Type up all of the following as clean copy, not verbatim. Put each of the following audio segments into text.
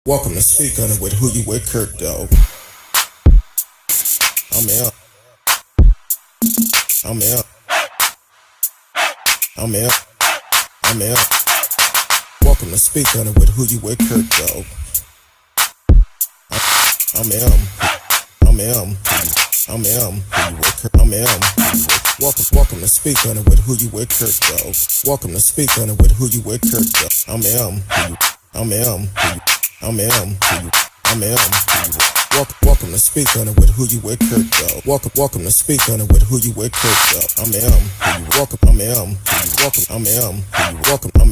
Welcome to Speak On It with Who You With Kirk, though. I'm out. I'm out. I'm out. I'm out. Welcome to Speak On It with Who You With Kirk, though. I'm out. I'm out. I'm out. Who you with Kirk? I'm out. Welcome to Speak On It with Who You With Kirk, though. Welcome to Speak On It with Who You With Kirk, though. I'm out. I'm out. I'm out. I'm out. Welcome to Speak On It with Who You With Kirk, though. Welcome to Speak On It with Who You With Kirk, though. I'm welcome. I'm welcome. I'm welcome. I'm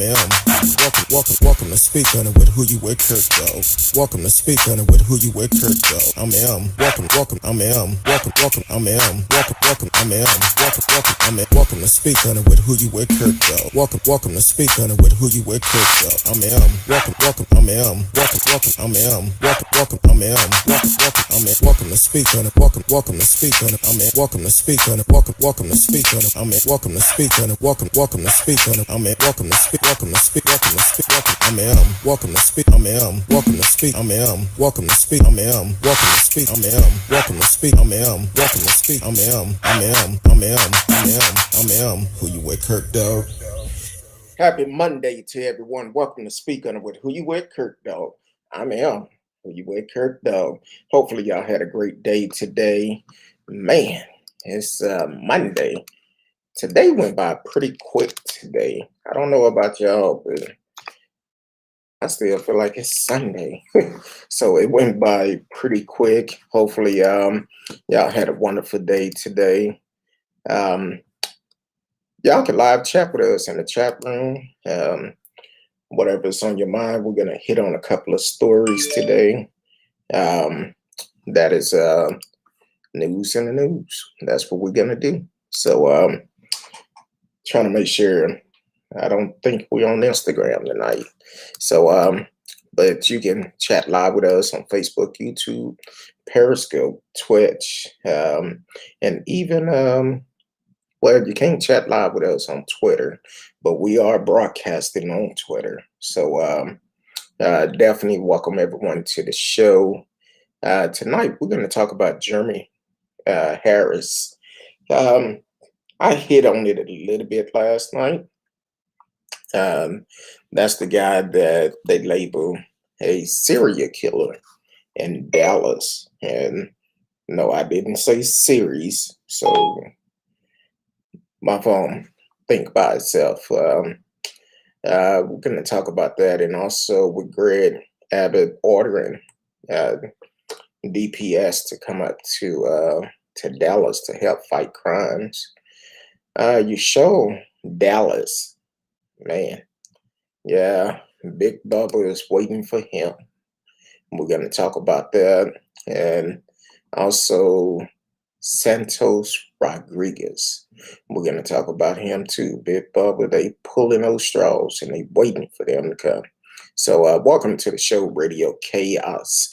welcome to Speak On It with Who You With Kirk, though. Welcome to Speak On It with Who You With Kirk, though. I'm welcome. I'm welcome. I'm welcome. I'm welcome to Speak On It with Who You With Kirk, though. Welcome to Speak On It with Who You With Kirk, though. I'm welcome. I'm welcome. I'm welcome. I'm welcome to Speak On It. Welcome to Speak On It. I'm welcome to Speak On It. Welcome to Speak On it. I'm welcome to Speak On It. Welcome to Speak On it. I'm welcome to speak. Welcome to speak. I'm welcome to speak. I'm welcome to speak. I'm welcome to speak. I'm welcome to speak. I'm welcome to speak. I'm welcome to speak. I'm Who You With Kirk, dog. Happy Monday to everyone. Welcome to Speak On It with Who You With Kirk, dog. I'm Who You With Kirk, dog. Hopefully y'all had a great day today. Man, it's Monday. Today went by pretty quick today. I don't know about y'all, but I still feel like it's Sunday. So it went by pretty quick. Hopefully y'all had a wonderful day today. Y'all can live chat with us in the chat room. Whatever's on your mind, we're going to hit on a couple of stories today. That is news in the news. That's what we're going to do. So trying to make sure, I don't think we're on Instagram tonight. So, but you can chat live with us on Facebook, YouTube, Periscope, Twitch, and even, well, you can't chat live with us on Twitter, but we are broadcasting on Twitter. So definitely welcome everyone to the show. Tonight, we're going to talk about Jeremy Harris. I hit on it a little bit last night. That's the guy that they label a serial killer in Dallas. And no, I didn't say series. So my phone think by itself. We're going to talk about that. And also with Greg Abbott ordering DPS to come up to Dallas to help fight crimes. Yoshuah Dallas, man, yeah, Big Bubba is waiting for him. We're going to talk about that. And also Santos Rodriguez. We're going to talk about him too. Big Bubba, they pulling those straws and they waiting for them to come. So welcome to the show, Radio Chaos.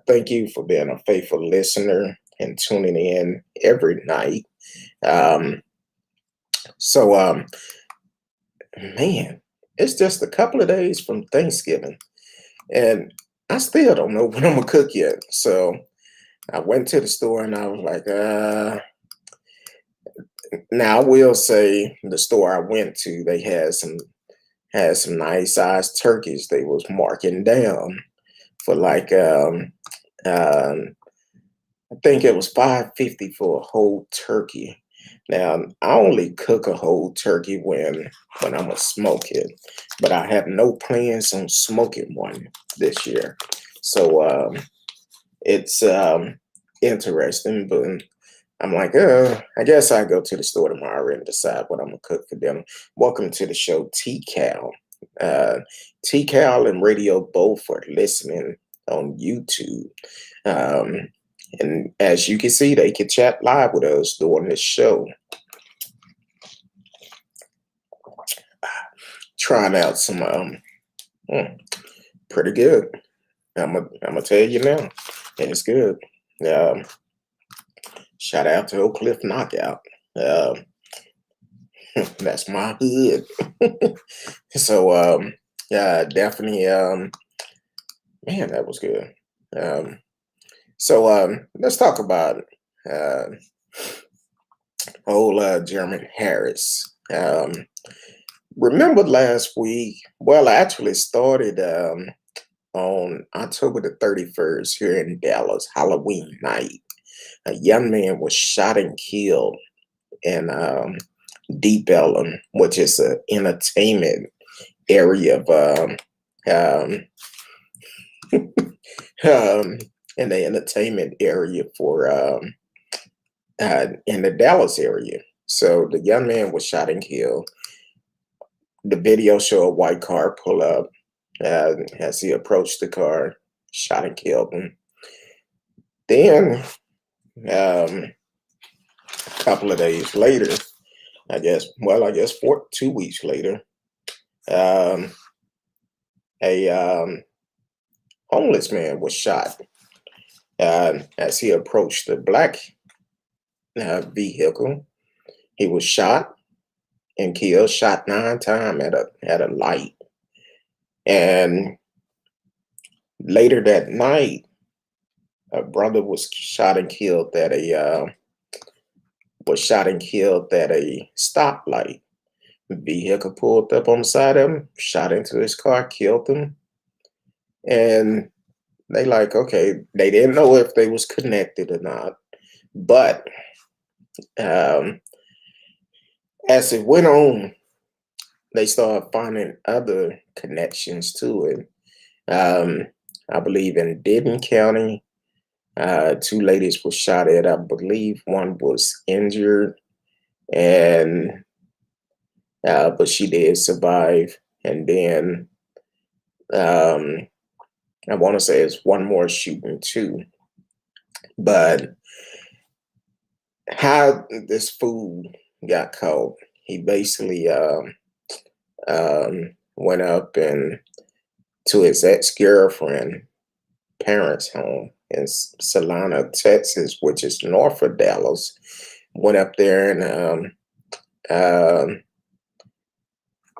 Thank you for being a faithful listener and tuning in every night. So, man, it's just a couple of days from Thanksgiving, and I still don't know what I'm going to cook yet. So I went to the store and I was like, now I will say the store I went to, they had some nice sized turkeys. They was marking down for like, I think it was $5.50 for a whole turkey. Now, I only cook a whole turkey when I'm going to smoke it, but I have no plans on smoking one this year. So it's interesting, but I'm like, I guess I go to the store tomorrow and decide what I'm going to cook for dinner. Welcome to the show, T-Cal. T-Cal and Radio both are listening on YouTube. And as you can see, they can chat live with us during this show. Trying out some pretty good. I'm gonna tell you now, and it's good. Shout out to Oak Cliff Knockout. That's my hood. So yeah, definitely Man, that was good. Um, let's talk about uh, old German Harris. Remember last week? Well, I actually started on October the 31st here in Dallas, Halloween night. A young man was shot and killed in Deep Ellum, which is an entertainment area of um, um, in the entertainment area for in the Dallas area. So the young man was shot and killed. The video show a white car pull up as he approached the car, shot and killed him. Then, a couple of days later, I guess 2 weeks later, um, a homeless man was shot as he approached the black vehicle. He was shot and killed, shot 9 times at a light. And later that night, a brother was shot and killed at a stoplight. The vehicle pulled up on the side of him, shot into his car, killed him. And they like, okay, they didn't know if they was connected or not. But um, as it went on, they started finding other connections to it. I believe in Denton County, 2 ladies were shot at. I believe one was injured, and but she did survive. And then I want to say it's one more shooting too. But how this fool got caught, he basically went up and to his ex-girlfriend parents' home in Salina, Texas, which is north of Dallas. Went up there and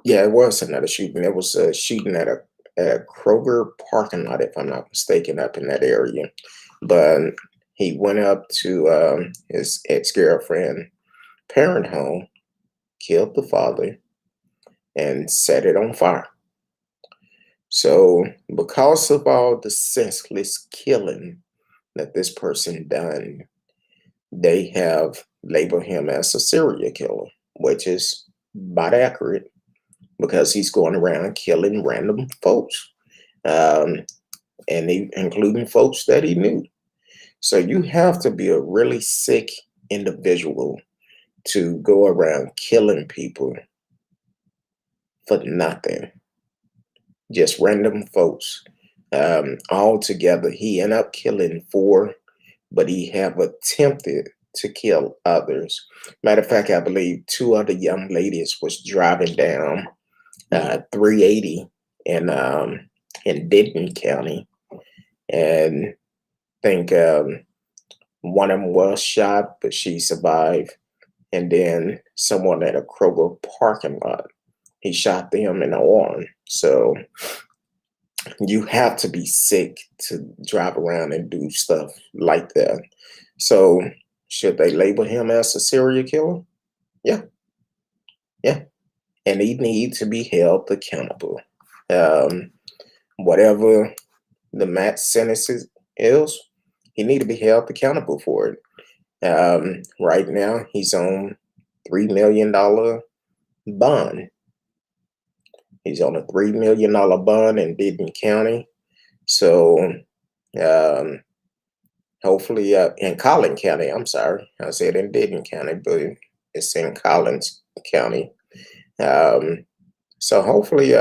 yeah, it was another shooting. It was a shooting at a Kroger parking lot, if I'm not mistaken, up in that area. But he went up to his ex-girlfriend parent home, killed the father, and set it on fire. So because of all the senseless killing that this person done, they have labeled him as a serial killer, which is about accurate because he's going around killing random folks, um, including folks that he knew. So you have to be a really sick individual to go around killing people for nothing, just random folks. All together, he ended up killing 4, but he have attempted to kill others. Matter of fact, I believe 2 other young ladies was driving down 380 in Denton County, and think one of them was shot, but she survived. And then someone at a Kroger parking lot, he shot them in the arm. So you have to be sick to drive around and do stuff like that. So should they label him as a serial killer? Yeah, yeah. And he needs to be held accountable. Um, Whatever the max sentence is, he need to be held accountable for it. Right now, he's on $3 million bond. He's on a $3 million bond in Denton County. So um, hopefully, in Collin County, I'm sorry, I said in Denton County, but it's in Collins County. So hopefully,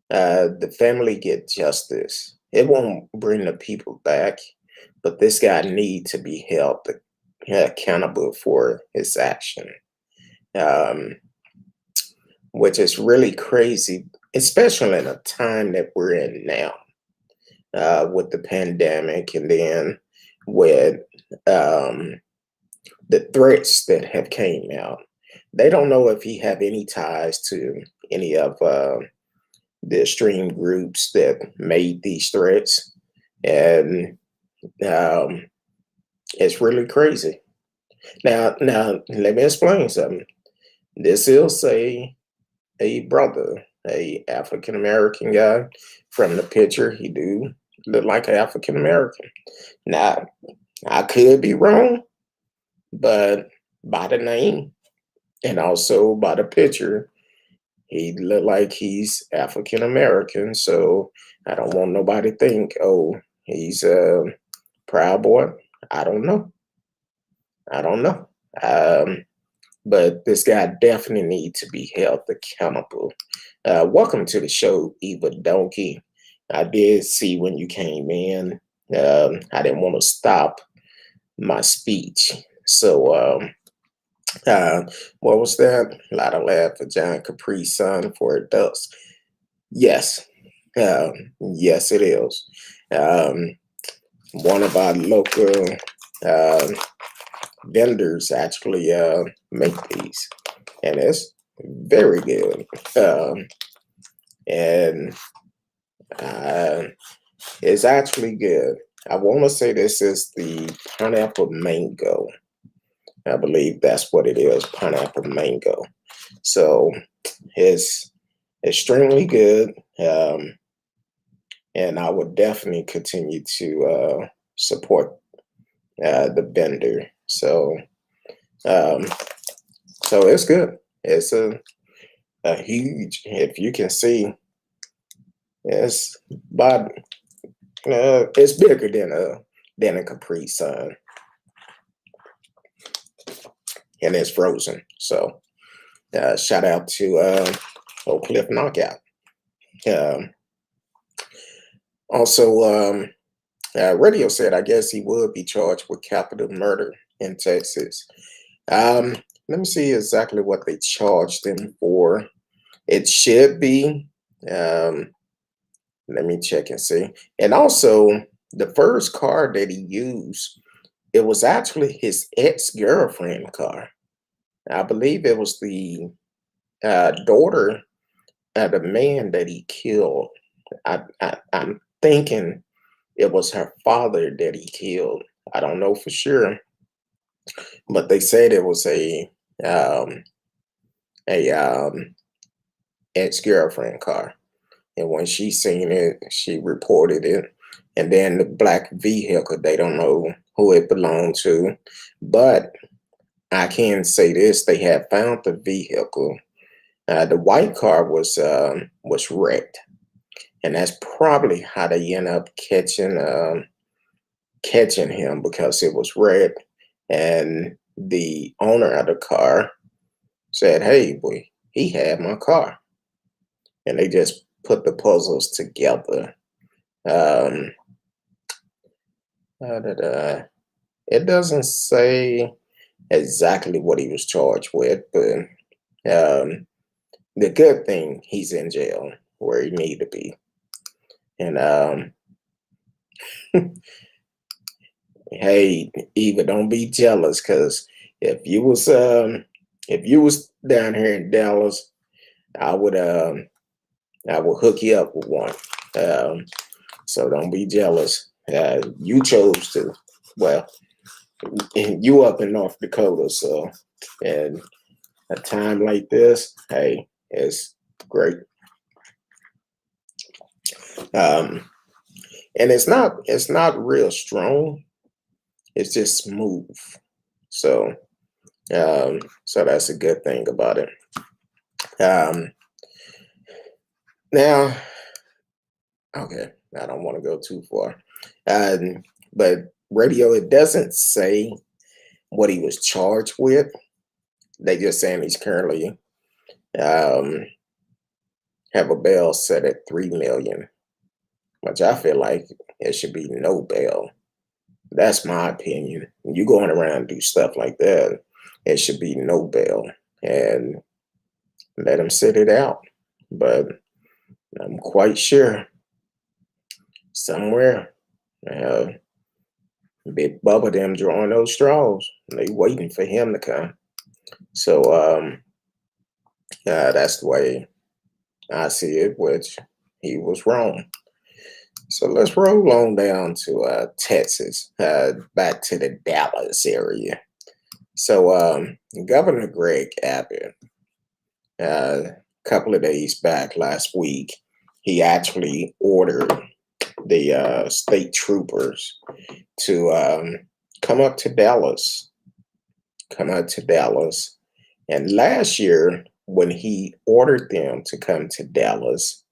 the family get justice. It won't bring the people back, but this guy need to be held accountable for his action, um, which is really crazy, especially in a time that we're in now, with the pandemic, and then with the threats that have came out. They don't know if he have any ties to any of the extreme groups that made these threats, and it's really crazy. Now, let me explain something. This is a brother, a African American guy. From the picture, he do look like an African American. Now, I could be wrong, but by the name and also by the picture, he look like he's African American. So I don't want nobody to think, oh, he's a Proud Boy. I don't know. I don't know. But this guy definitely needs to be held accountable. Welcome to the show, Eva Donkey. I did see when you came in. I didn't want to stop my speech. So, what was that? A lot of laugh for John Capri Sun for adults. Yes. Yes, it is. One of our local vendors actually make these, and it's very good. And it's actually good. I want to say this is the pineapple mango. I believe that's what it is, pineapple mango. So it's extremely good. And I would definitely continue to support the vendor. So it's good. It's a huge, if you can see, it's about it's bigger than a Capri Sun, and it's frozen. So shout out to Oak Cliff Knockout. Also, Radio said, I guess he would be charged with capital murder in Texas. Let me see exactly what they charged him for. It should be. Let me check and see. And also, the first car that he used, it was actually his ex-girlfriend car. I believe it was the daughter of the man that he killed. I'm thinking it was her father that he killed. I don't know for sure, but they said it was a ex-girlfriend car. And when she seen it, she reported it. And then the black vehicle, they don't know who it belonged to. But I can say this, they had found the vehicle. The white car was wrecked. And that's probably how they end up catching him, because it was wrecked. And the owner of the car said, hey, boy, he had my car. And they just put the puzzles together. It doesn't say exactly what he was charged with, but the good thing, he's in jail where he need to be. And hey, Eva, don't be jealous, because if you was down here in Dallas, I would hook you up with one. So don't be jealous. You chose to. Well, you up in North Dakota, so, and a time like this, hey, it's great. And it's not real strong. It's just smooth. So so that's a good thing about it. Now, okay, I don't want to go too far. But Radio, it doesn't say what he was charged with. They just saying he's currently have a bail set at $3 million, which I feel like it should be no bail. That's my opinion. When you going around and do stuff like that, it should be no bail, and let him sit it out. But I'm quite sure somewhere, Big Bubba them drawing those straws. They waiting for him to come. So that's the way I see it. Which he was wrong. So let's roll on down to Texas, back to the Dallas area. So Governor Greg Abbott, a couple of days back last week, he actually ordered the state troopers to come up to Dallas. And last year, when he ordered them to come to Dallas,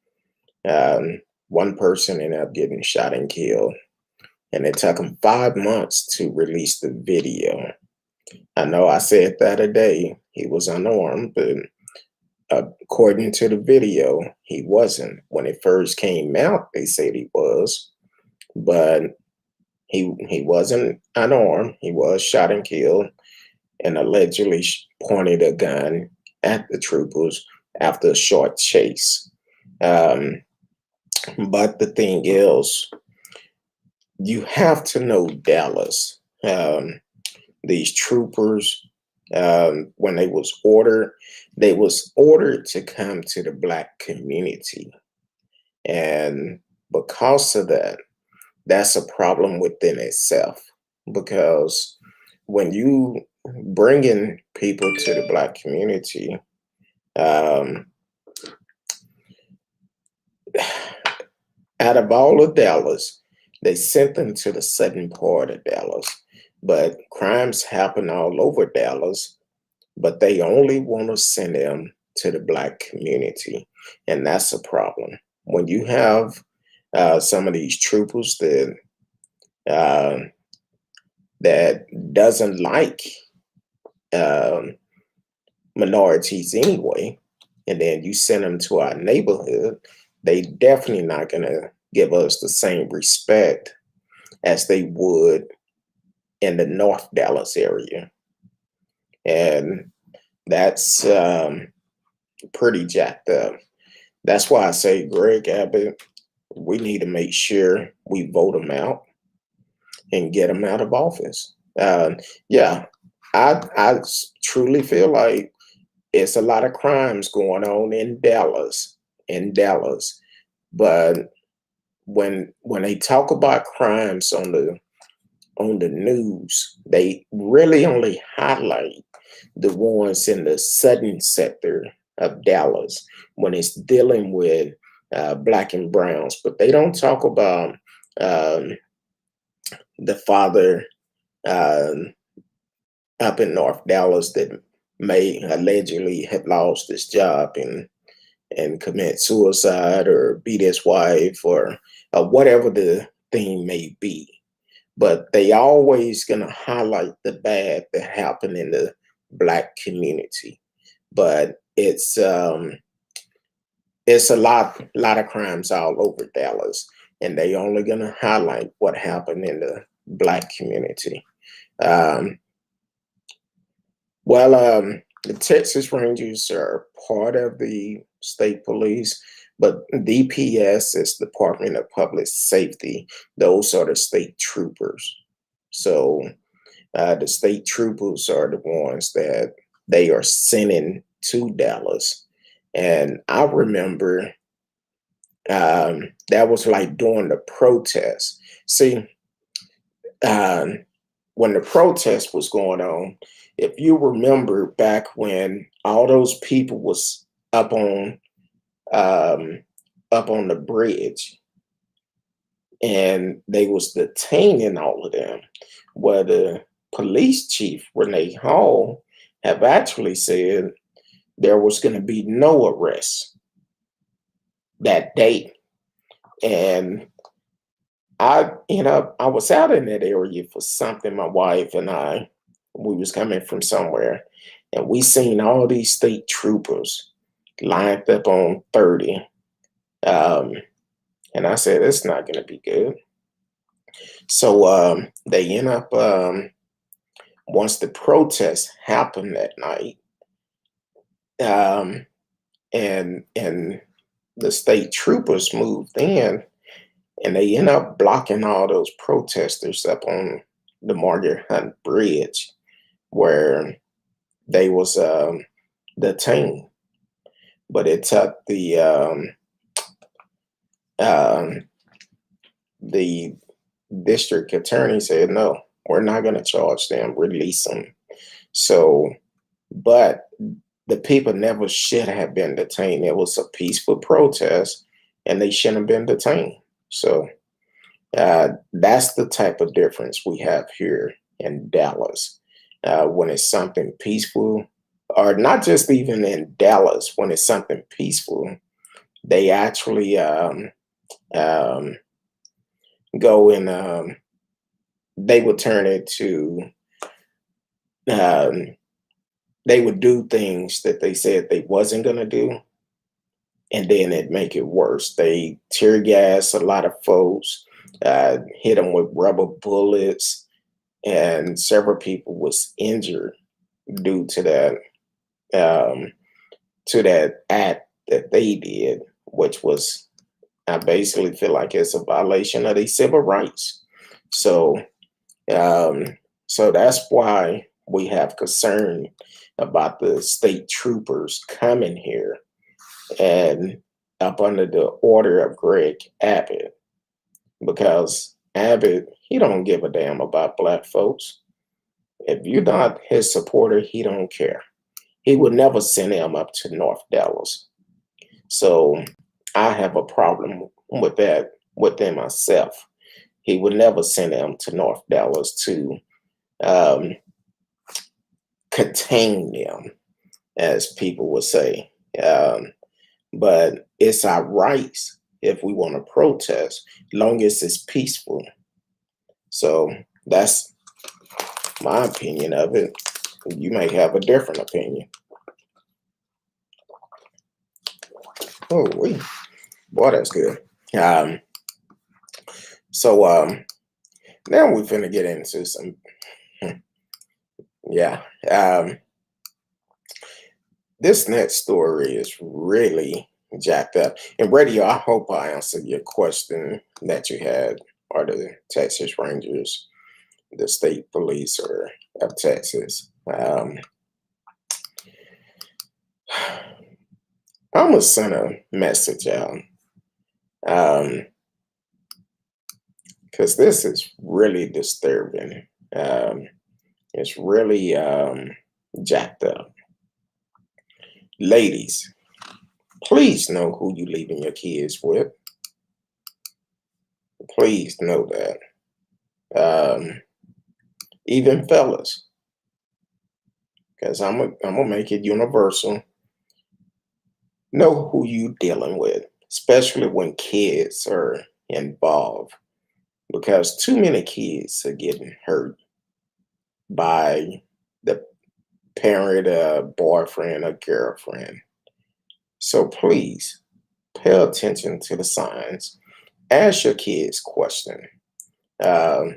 one person ended up getting shot and killed. And it took him 5 months to release the video. I know I said the other day he was unarmed, but according to the video, he wasn't. When it first came out, they said he was, but he wasn't unarmed. He was shot and killed, and allegedly pointed a gun at the troopers after a short chase. But the thing is, you have to know Dallas. These troopers, when they was ordered to come to the Black community. And because of that, that's a problem within itself. Because when you bring in people to the Black community, out of all of Dallas, they sent them to the southern part of Dallas. But crimes happen all over Dallas, but they only want to send them to the Black community. And that's a problem. When you have some of these troopers that doesn't like minorities anyway, and then you send them to our neighborhood, they definitely not going to give us the same respect as they would in the North Dallas area. And that's pretty jacked up. That's why I say, Greg Abbott, we need to make sure we vote him out and get him out of office. Yeah, I truly feel like it's a lot of crimes going on in Dallas. But when they talk about crimes on the news, they really only highlight the ones in the southern sector of Dallas when it's dealing with Black and browns, but they don't talk about the father up in North Dallas that may allegedly have lost his job and commit suicide or beat his wife or whatever the thing may be. But they always gonna highlight the bad that happened in the Black community. But it's a lot of crimes all over Dallas, and they only gonna highlight what happened in the Black community. The Texas Rangers are part of the state police, but DPS is Department of Public Safety. Those are the state troopers. So the state troopers are the ones that they are sending to Dallas. And I remember that was like during the protest. See, when the protest was going on, if you remember back when all those people was up on the bridge and they was detaining all of them, where the police chief, Renee Hall, have actually said there was going to be no arrests that day. And I was out in that area for something. My wife and I, we was coming from somewhere, and we seen all these state troopers lined up on 30. And I said, it's not going to be good. So they end up, once the protest happened that night, and the state troopers moved in, and they end up blocking all those protesters up on the Margaret Hunt Bridge where they was detained. But it took the the district attorney said, no, we're not going to charge them, release them. So, but the people never should have been detained. It was a peaceful protest and they shouldn't have been detained. So that's the type of difference we have here in Dallas. When it's something peaceful, or not just even in Dallas, when it's something peaceful, they actually go and they would turn it to, they would do things that they said they wasn't going to do, and then it make it worse. They tear gas a lot of folks, hit them with rubber bullets, and several people was injured due to that act that they did, which was, I basically feel like it's a violation of their civil rights. So, so that's why we have concern about the state troopers coming here and up under the order of Greg Abbott, because Abbott, he don't give a damn about black folks. If you're not his supporter, he don't care. He would never send him up to North Dallas. So I have a problem with that within myself. He would never send him to North Dallas to contain them, as people would say. But it's our rights if we want to protest, long as it's peaceful. So that's my opinion of it. You may have a different opinion. Oh, boy, that's good. So now we're finna get into some, yeah. This next story is really jacked up. And radio, I hope I answered your question that you had, or the Texas Rangers, the state police of Texas. I'm gonna send a message out, because this is really disturbing. It's really jacked up. Ladies, please know who you leaving your kids with. Please know that. Even fellas, because I'm gonna make it universal. Know who you dealing with, especially when kids are involved, because too many kids are getting hurt by the parent, boyfriend, or girlfriend. So please pay attention to the signs. Ask your kids questions. Yeah,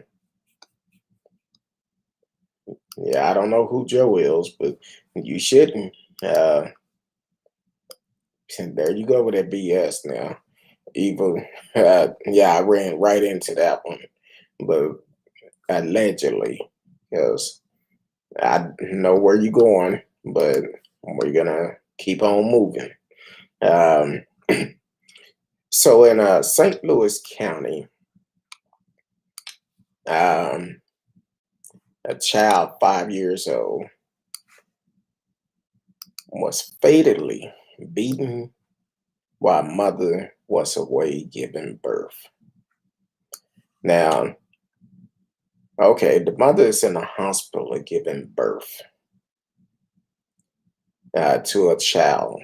I don't know who Joe is, but you shouldn't. There you go with that BS now. Evil. Yeah, I ran right into that one, but allegedly, because I know where you're going, but we're gonna keep on moving. So in St. Louis County, a child 5 years old was fatally beaten while mother was away giving birth. Now, okay, the mother is in the hospital giving birth to a child.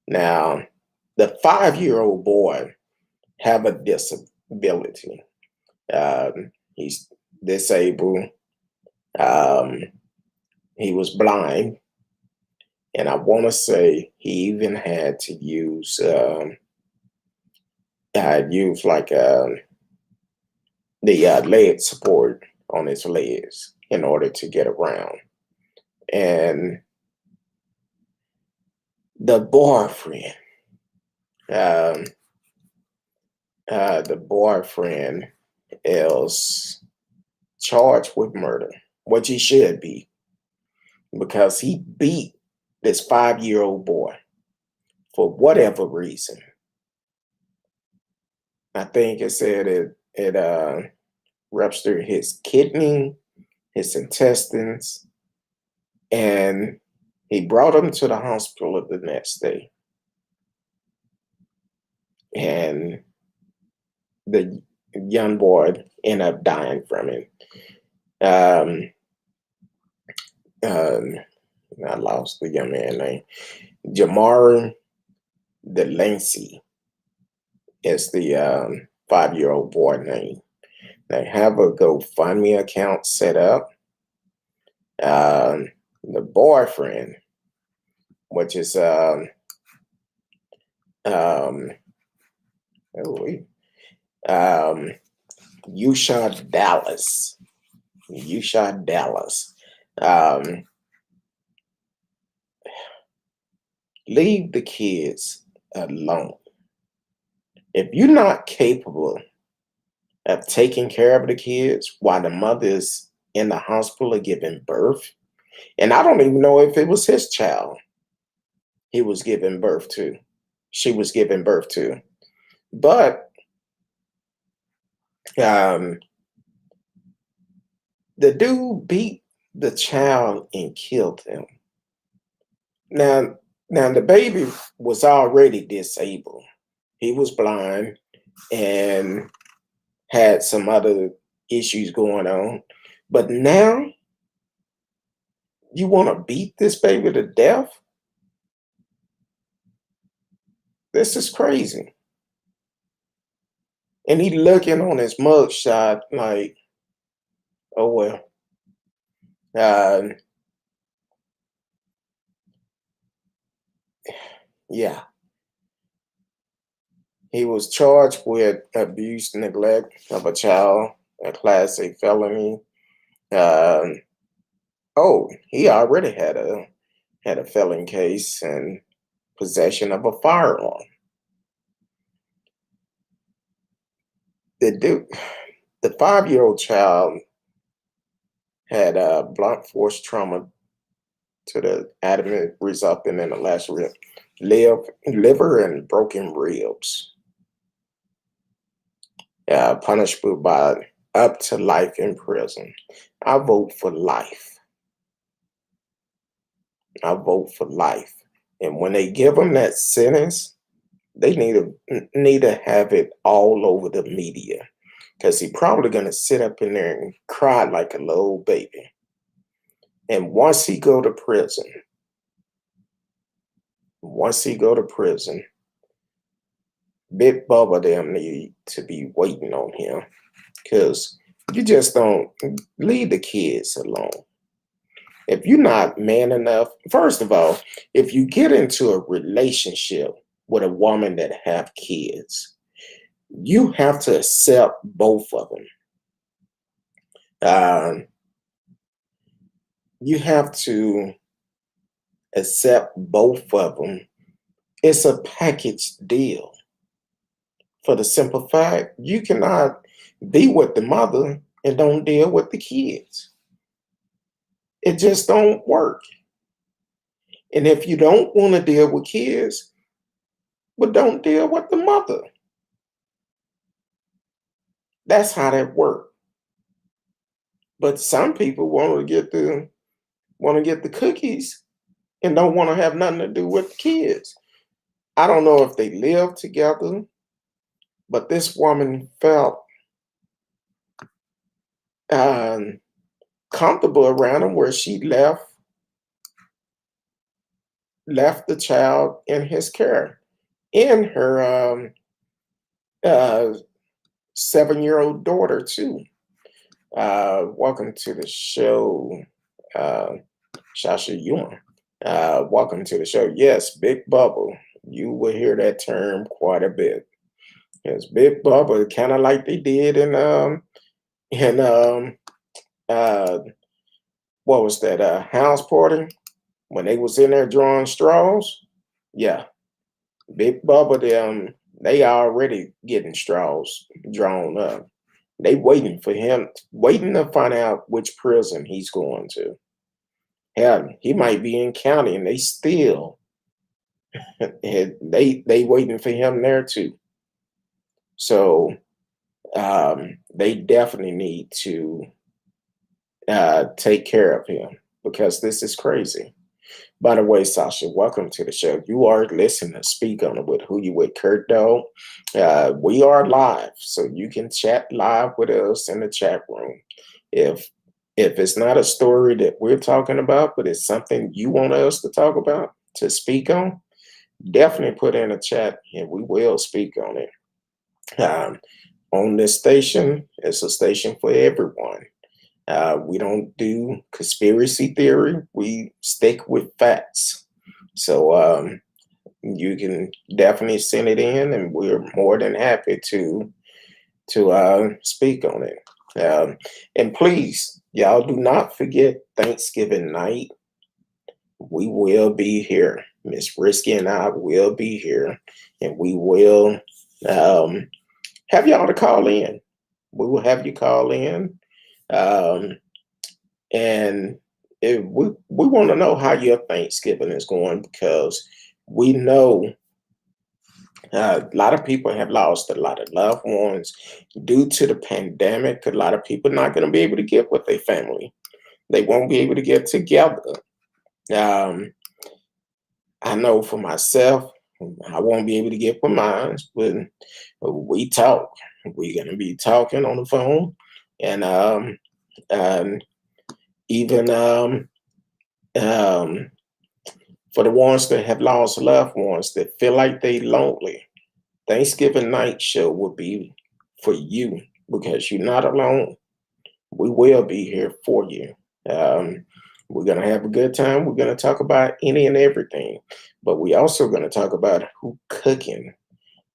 Now, the 5-year-old boy have a disability. He's disabled. He was blind. And I want to say he even had to use like the leg support on his legs in order to get around. And the boyfriend is charged with murder, which he should be, because he beat this 5-year-old boy for whatever reason. I think it said it ruptured his kidney, his intestines, and he brought him to the hospital the next day. And the young boy ended up dying from it. Um, I lost the young man's name. Jamarion Delancy is the 5-year-old boy name. They have a GoFundMe account set up. The boyfriend, which is Yoshuah Dallas. Yoshuah Dallas. Leave the kids alone. If you're not capable of taking care of the kids while the mother is in the hospital giving birth, and I don't even know if it was his child he was giving birth to, she was giving birth to, but the dude beat the child and killed him. Now the baby was already disabled. He was blind and had some other issues going on. But now you want to beat this baby to death? This is crazy. And he looking on his mugshot like, oh well. Yeah. He was charged with abuse, neglect of a child, a Class A felony. He already had a felony case and possession of a firearm. The 5-year-old child had blunt force trauma to the abdomen, resulting in a lacerated liver and broken ribs. Punishable by up to life in prison. I vote for life. I vote for life. And when they give them that sentence, they need to have it all over the media, because he's probably going to sit up in there and cry like a little baby. And once he go to prison, Big Bubba them need to be waiting on him, because you just don't leave the kids alone. If you're not man enough, first of all, if you get into a relationship with a woman that have kids, you have to accept both of them. You have to accept both of them. It's a package deal. For the simple fact, you cannot be with the mother and don't deal with the kids. It just don't work. And if you don't want to deal with kids, well, don't deal with the mother. That's how that works. But some people want to get the cookies and don't want to have nothing to do with the kids. I don't know if they live together, but this woman felt comfortable around him, where she left the child in his care, in her 7-year-old daughter too. Welcome to the show, Shasha Yuma. Welcome to the show. Yes, Big Bubble. You will hear that term quite a bit. Yes, Big Bubble, kind of like they did in what was that, house party, when they was in there drawing straws. Yeah, Big Bubba them, they already getting straws drawn up. They waiting for him, waiting to find out which prison he's going to. Hell, he might be in county and they still they waiting for him there too. So they definitely need to take care of him because this is crazy. By the way, Sasha, welcome to the show. You are listening to Speak On It with Who You With Kurt Dog. We are live, so you can chat live with us in the chat room. If it's not a story that we're talking about, but it's something you want us to talk about, to speak on, definitely put in a chat and we will speak on it. On this station, it's a station for everyone. We don't do conspiracy theory. We stick with facts. So you can definitely send it in, and we're more than happy to speak on it. And please, y'all do not forget Thanksgiving night. We will be here. Miss Risky and I will be here, and we will have y'all to call in. We will have you call in. And we want to know how your Thanksgiving is going because we know a lot of people have lost a lot of loved ones due to the pandemic. A lot of people not going to be able to get with their family. They won't be able to get together. Um, I know for myself, I won't be able to get with mine, but we talk. We're going to be talking on the phone, and even for the ones that have lost loved ones that feel like they lonely, Thanksgiving night show will be for you because you're not alone. We will be here for you. We're gonna have a good time. We're gonna talk about any and everything, but we also gonna talk about who cooking,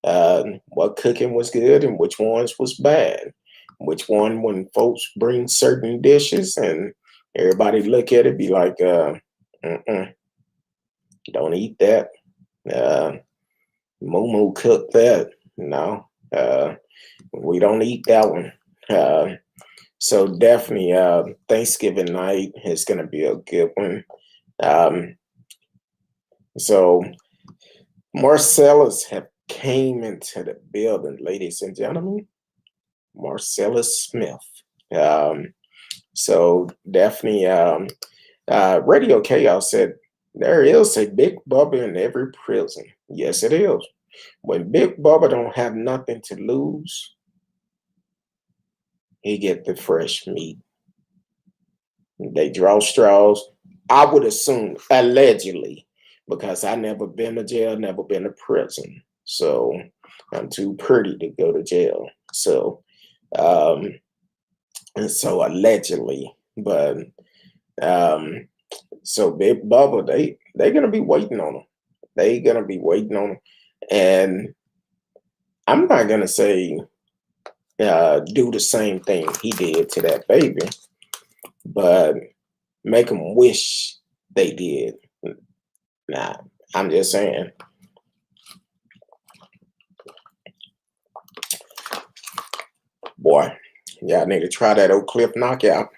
what cooking was good and which ones was bad. Which one when folks bring certain dishes and everybody look at it be like, don't eat that. Moo cooked that. No, we don't eat that one. So definitely, Thanksgiving night is going to be a good one. So Marcellus have came into the building, ladies and gentlemen. Marcellus Smith. So definitely, Radio Chaos said there is a Big Bubba in every prison. Yes, it is. When Big Bubba don't have nothing to lose, he get the fresh meat. They draw straws. I would assume allegedly, because I never been to jail, never been to prison. So I'm too pretty to go to jail. So and so allegedly, but so Big Bubba, they're gonna be waiting on him. They're gonna be waiting on him. And I'm not gonna say do the same thing he did to that baby, but make them wish they did. Nah, I'm just saying. Boy, y'all need to try that Oak Cliff knockout.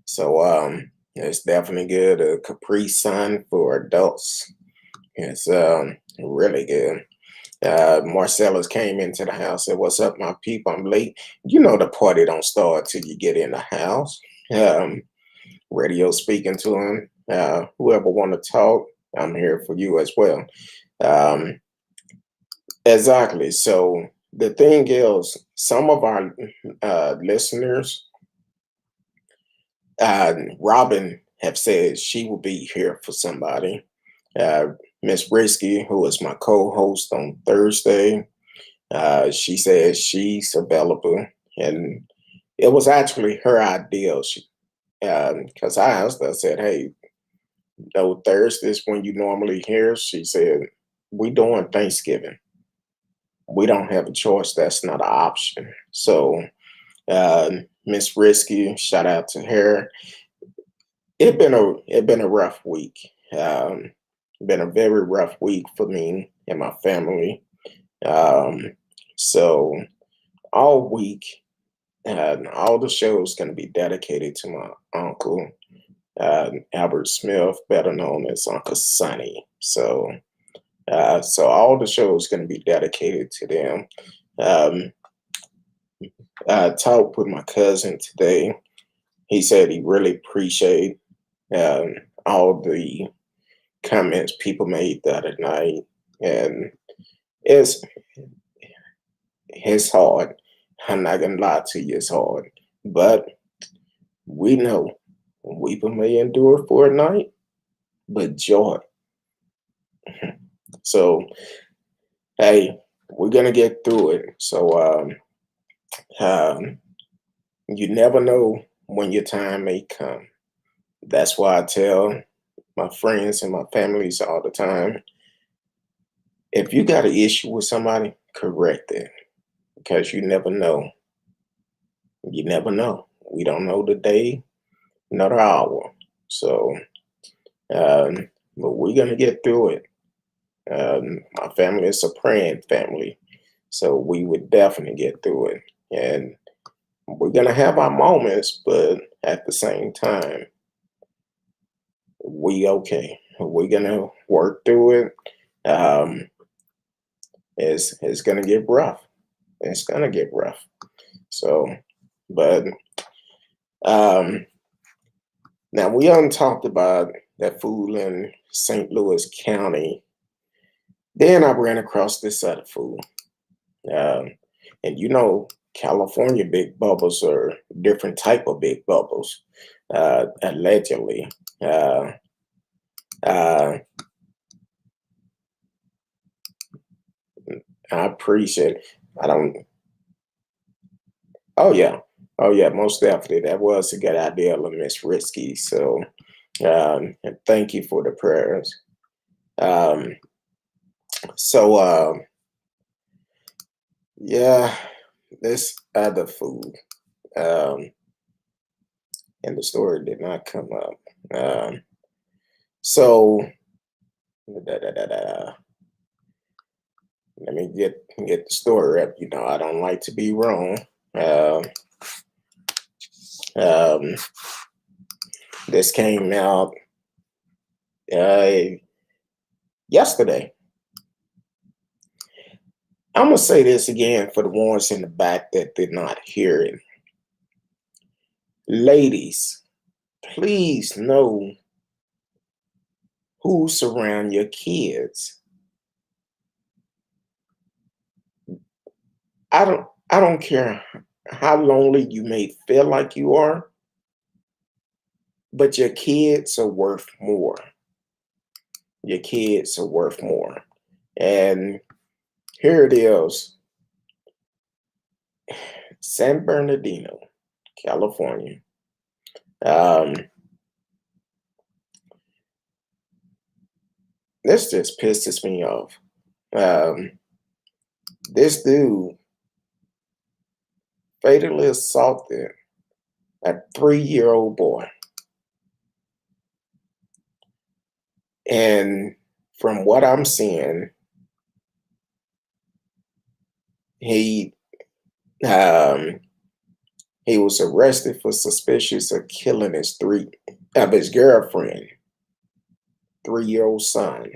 So it's definitely good. A Capri Sun for adults. It's really good. Marcellus came into the house and said, "What's up, my people? I'm late." You know the party don't start till you get in the house. Radio speaking to him. Whoever want to talk, I'm here for you as well. Exactly. So the thing is, some of our listeners, Robin, have said she will be here for somebody. Miss Risky, who is my co-host on Thursday, she said she's available, and it was actually her idea. Because I asked her, I said, "Hey, no Thursdays when you normally here." She said, "We doing Thanksgiving. We don't have a choice. That's not an option." So, Miss Risky, shout out to her. It been a rough week. Been a very rough week for me and my family. So all week, all the shows going to be dedicated to my uncle, Albert Smith, better known as Uncle Sonny. So So all the show is going to be dedicated to them. Um, I talked with my cousin today. He said he really appreciate um, all the comments people made the other night, and it's hard. I'm not gonna lie to you, it's hard, but we know weeping may endure for a night, but joy. So hey, we're gonna get through it. So um, you never know when your time may come. That's why I tell my friends and my families all the time, if you got an issue with somebody, correct it, because you never know. You never know. We don't know the day, nor the hour. So, but we're gonna get through it. My family is a praying family, so we would definitely get through it. And we're gonna have our moments, but at the same time, we okay. We're gonna work through it. It's gonna get rough. It's gonna get rough. So, but um, now we haven't talked about that fool in St. Louis County. Then I ran across this other fool, um, and you know, California big bubbles are different type of big bubbles. Allegedly, uh, uh, I appreciate. I don't. Oh yeah, oh yeah, most definitely. That was a good idea of Miss Risky. So, and thank you for the prayers. Um, so, yeah, this other food, um, and the story did not come up. Um, so, let me get the story up. You know, I don't like to be wrong. Um, um, this came out uh, yesterday. I'm gonna say this again for the ones in the back that did not hear it. Ladies, please know who surround your kids. I don't care how lonely you may feel like you are, but your kids are worth more. Your kids are worth more. And here it is, San Bernardino, California. Um, this just pisses me off. Um, this dude fatally assaulted a 3-year-old boy. And from what I'm seeing, he um, he was arrested for suspicious of killing his girlfriend, 3-year-old son.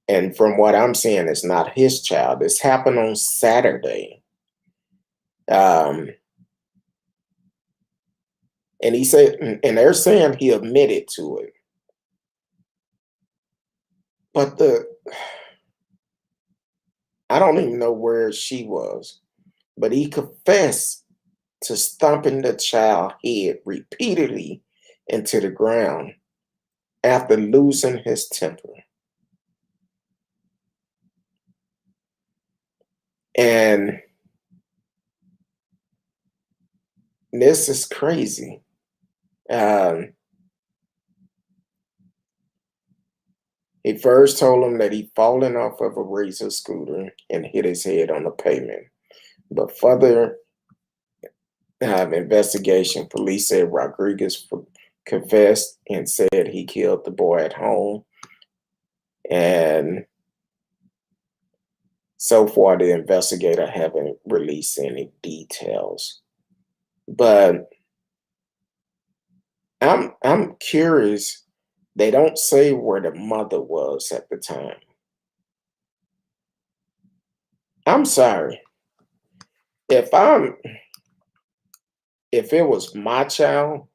And from what I'm seeing, it's not his child. This happened on Saturday. Um, and he said, and they're saying he admitted to it. But I don't even know where she was, but he confessed to stomping the child head repeatedly into the ground after losing his temper. And this is crazy. Um, he first told him that he'd fallen off of a razor scooter and hit his head on the pavement. But further investigation, police said Rodriguez confessed and said he killed the boy at home. And so far, the investigator haven't released any details. But I'm curious They don't say where the mother was at the time. I'm sorry. If it was my child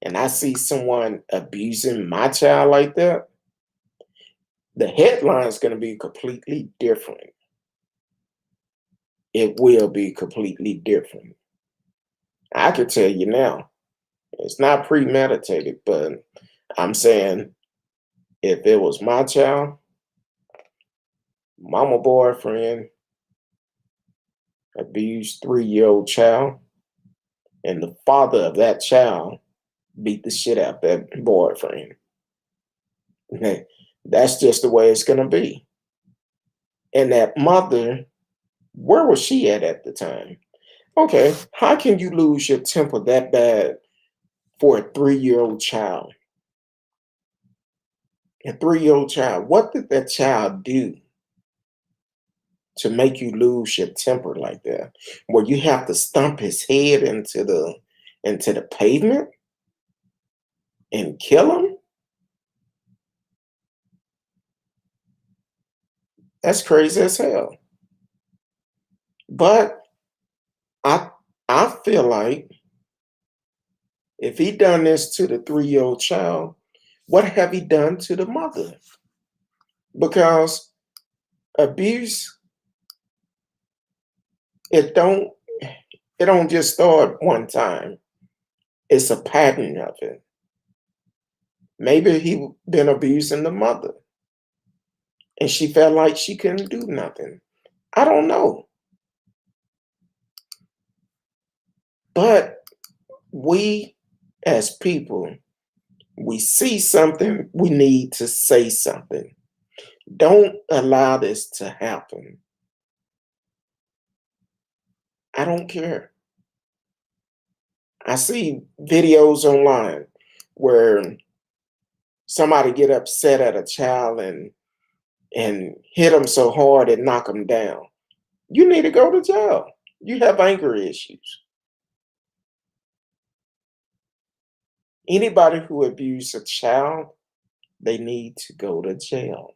and I see someone abusing my child like that, the headline is going to be completely different. It will be completely different. I can tell you now, it's not premeditated, but I'm saying if it was my child, mama boyfriend abused 3-year-old child, and the father of that child beat the shit out that boyfriend. That's just the way it's going to be. And that mother, where was she at the time? Okay, how can you lose your temper that bad for a 3-year-old child? A 3-year-old child, what did that child do to make you lose your temper like that? Where you have to stomp his head into the pavement and kill him? That's crazy as hell. But I I feel like if he done this to the 3-year-old child, what have he done to the mother? Because abuse, it don't just start one time. It's a pattern of it. Maybe he been abusing the mother and she felt like she couldn't do nothing. I don't know. But we as people, we see something, we need to say something. Don't allow this to happen. I don't care. I see videos online where somebody get upset at a child and hit them so hard and knock them down. You need to go to jail. You have anger issues. Anybody who abused a child, they need to go to jail.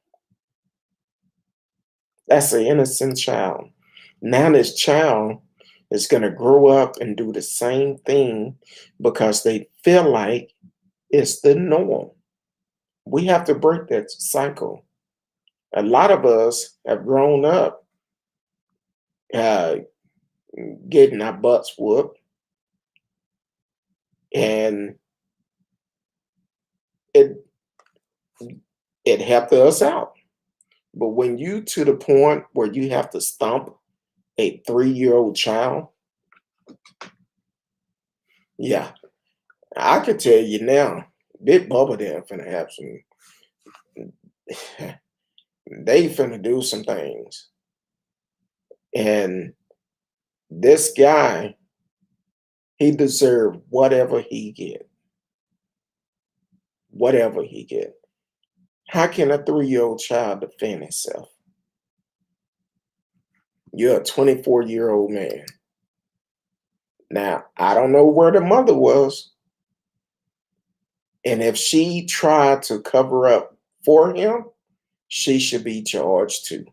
That's an innocent child. Now this child is going to grow up and do the same thing because they feel like it's the norm. We have to break that cycle. A lot of us have grown up uh, getting our butts whooped, and it it helped us out. But when you to the point where you have to stomp a 3-year-old child, yeah, I could tell you now, Big Bubba there finna have some. They finna do some things, and this guy, he deserved whatever he get. Whatever he get. How can a 3-year-old child defend himself? You're a 24-year-old man. Now, I don't know where the mother was. And if she tried to cover up for him, she should be charged too.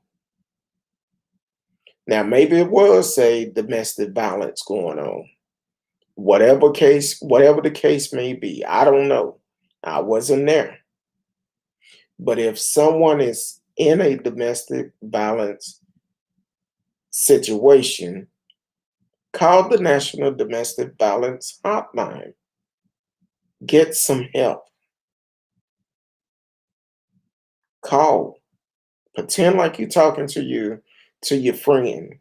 Now, maybe it was a domestic violence going on. Whatever the case may be, I don't know. I wasn't there. But if someone is in a domestic violence situation, call the National Domestic Violence Hotline. Get some help. Call. Pretend like you're talking to your friend.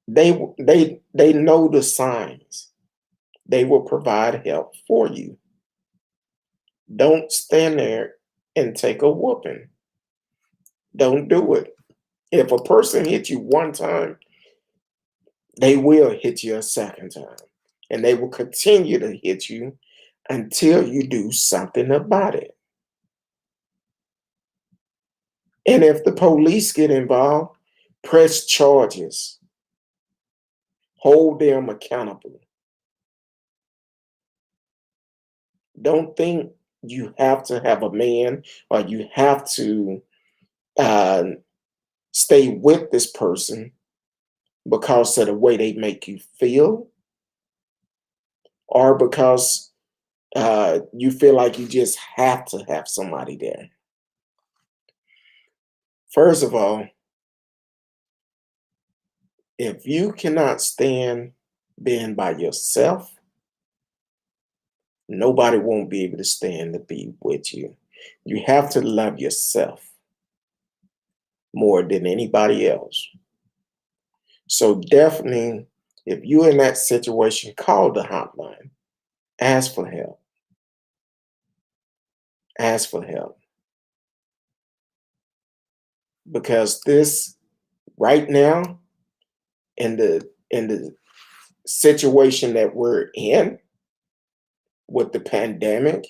They know the signs. They will provide help for you. Don't stand there and take a whooping. Don't do it. If a person hits you one time, they will hit you a second time. And they will continue to hit you until you do something about it. And if the police get involved, press charges. Hold them accountable. Don't think you have to have a man or you have to uh, stay with this person because of the way they make you feel or because you feel like you just have to have somebody there. First of all, if you cannot stand being by yourself, nobody won't be able to stand to be with you. You have to love yourself more than anybody else. So definitely, if you're in that situation, call the hotline. Ask for help. Ask for help. Because this right now, in the situation that we're in with the pandemic,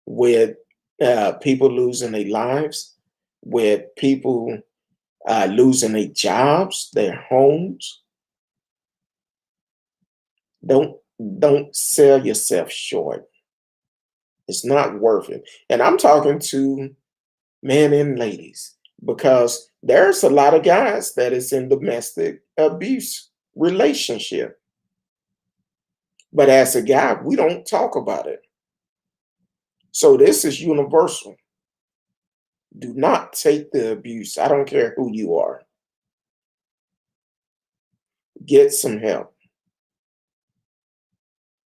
with people losing their lives, with people losing their jobs, their homes, don't don't sell yourself short. It's not worth it. And I'm talking to men and ladies because there's a lot of guys that is in domestic abuse relationship. But as a guy, we don't talk about it. So this is universal. Do not take the abuse. I don't care who you are. Get some help.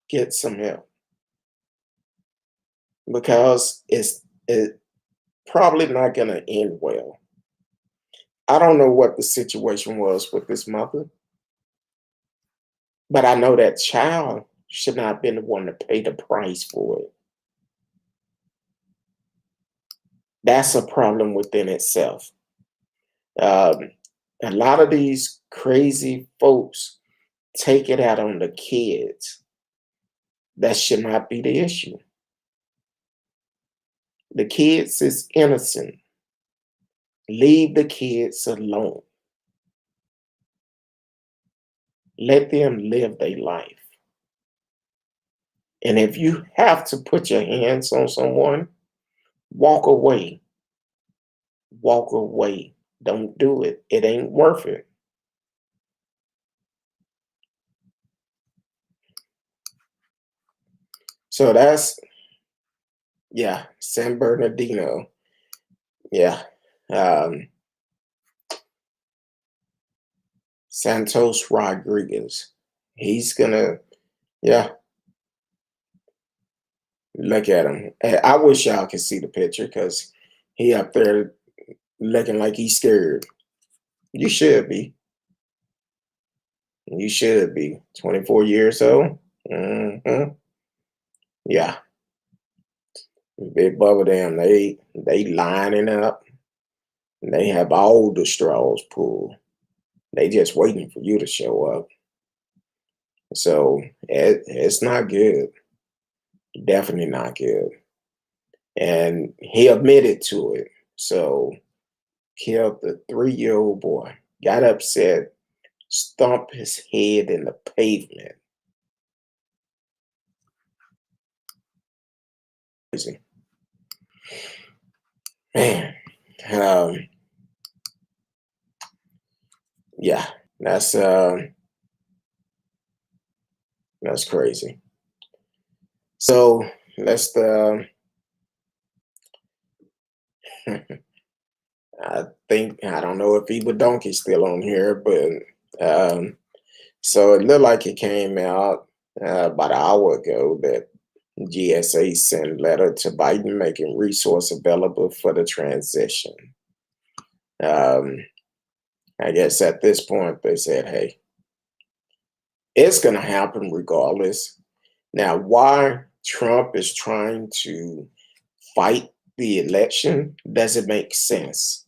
Get some help. Because it probably not going to end well. I don't know what the situation was with this mother, but I know that child should not have been the one to pay the price for it. That's a problem within itself. Um, a lot of these crazy folks take it out on the kids. That should not be the issue. The kids is innocent. Leave the kids alone. Let them live their life. And if you have to put your hands on someone, walk away. Walk away. Don't do it. It ain't worth it. So that's, yeah, San Bernardino. Yeah. Um, Santos Rodriguez. He's gonna, yeah, look at him. I wish y'all could see the picture because he up there looking like he's scared. You should be. You should be. 24 years old. Yeah. Big Bubba them, they lining up. They have all the straws pulled. They just waiting for you to show up. So it's not good. Definitely not good. And he admitted to it. So killed the 3-year-old boy. Got upset, stomped his head in the pavement. Crazy. Man. Yeah, that's that's crazy. So let's I don't know if Eva Donkey's still on here, but so it looked like it came out about an hour ago that GSA sent letter to Biden making resource available for the transition. I guess at this point they said, hey, it's going to happen regardless. Now, why Trump is trying to fight the election doesn't make sense.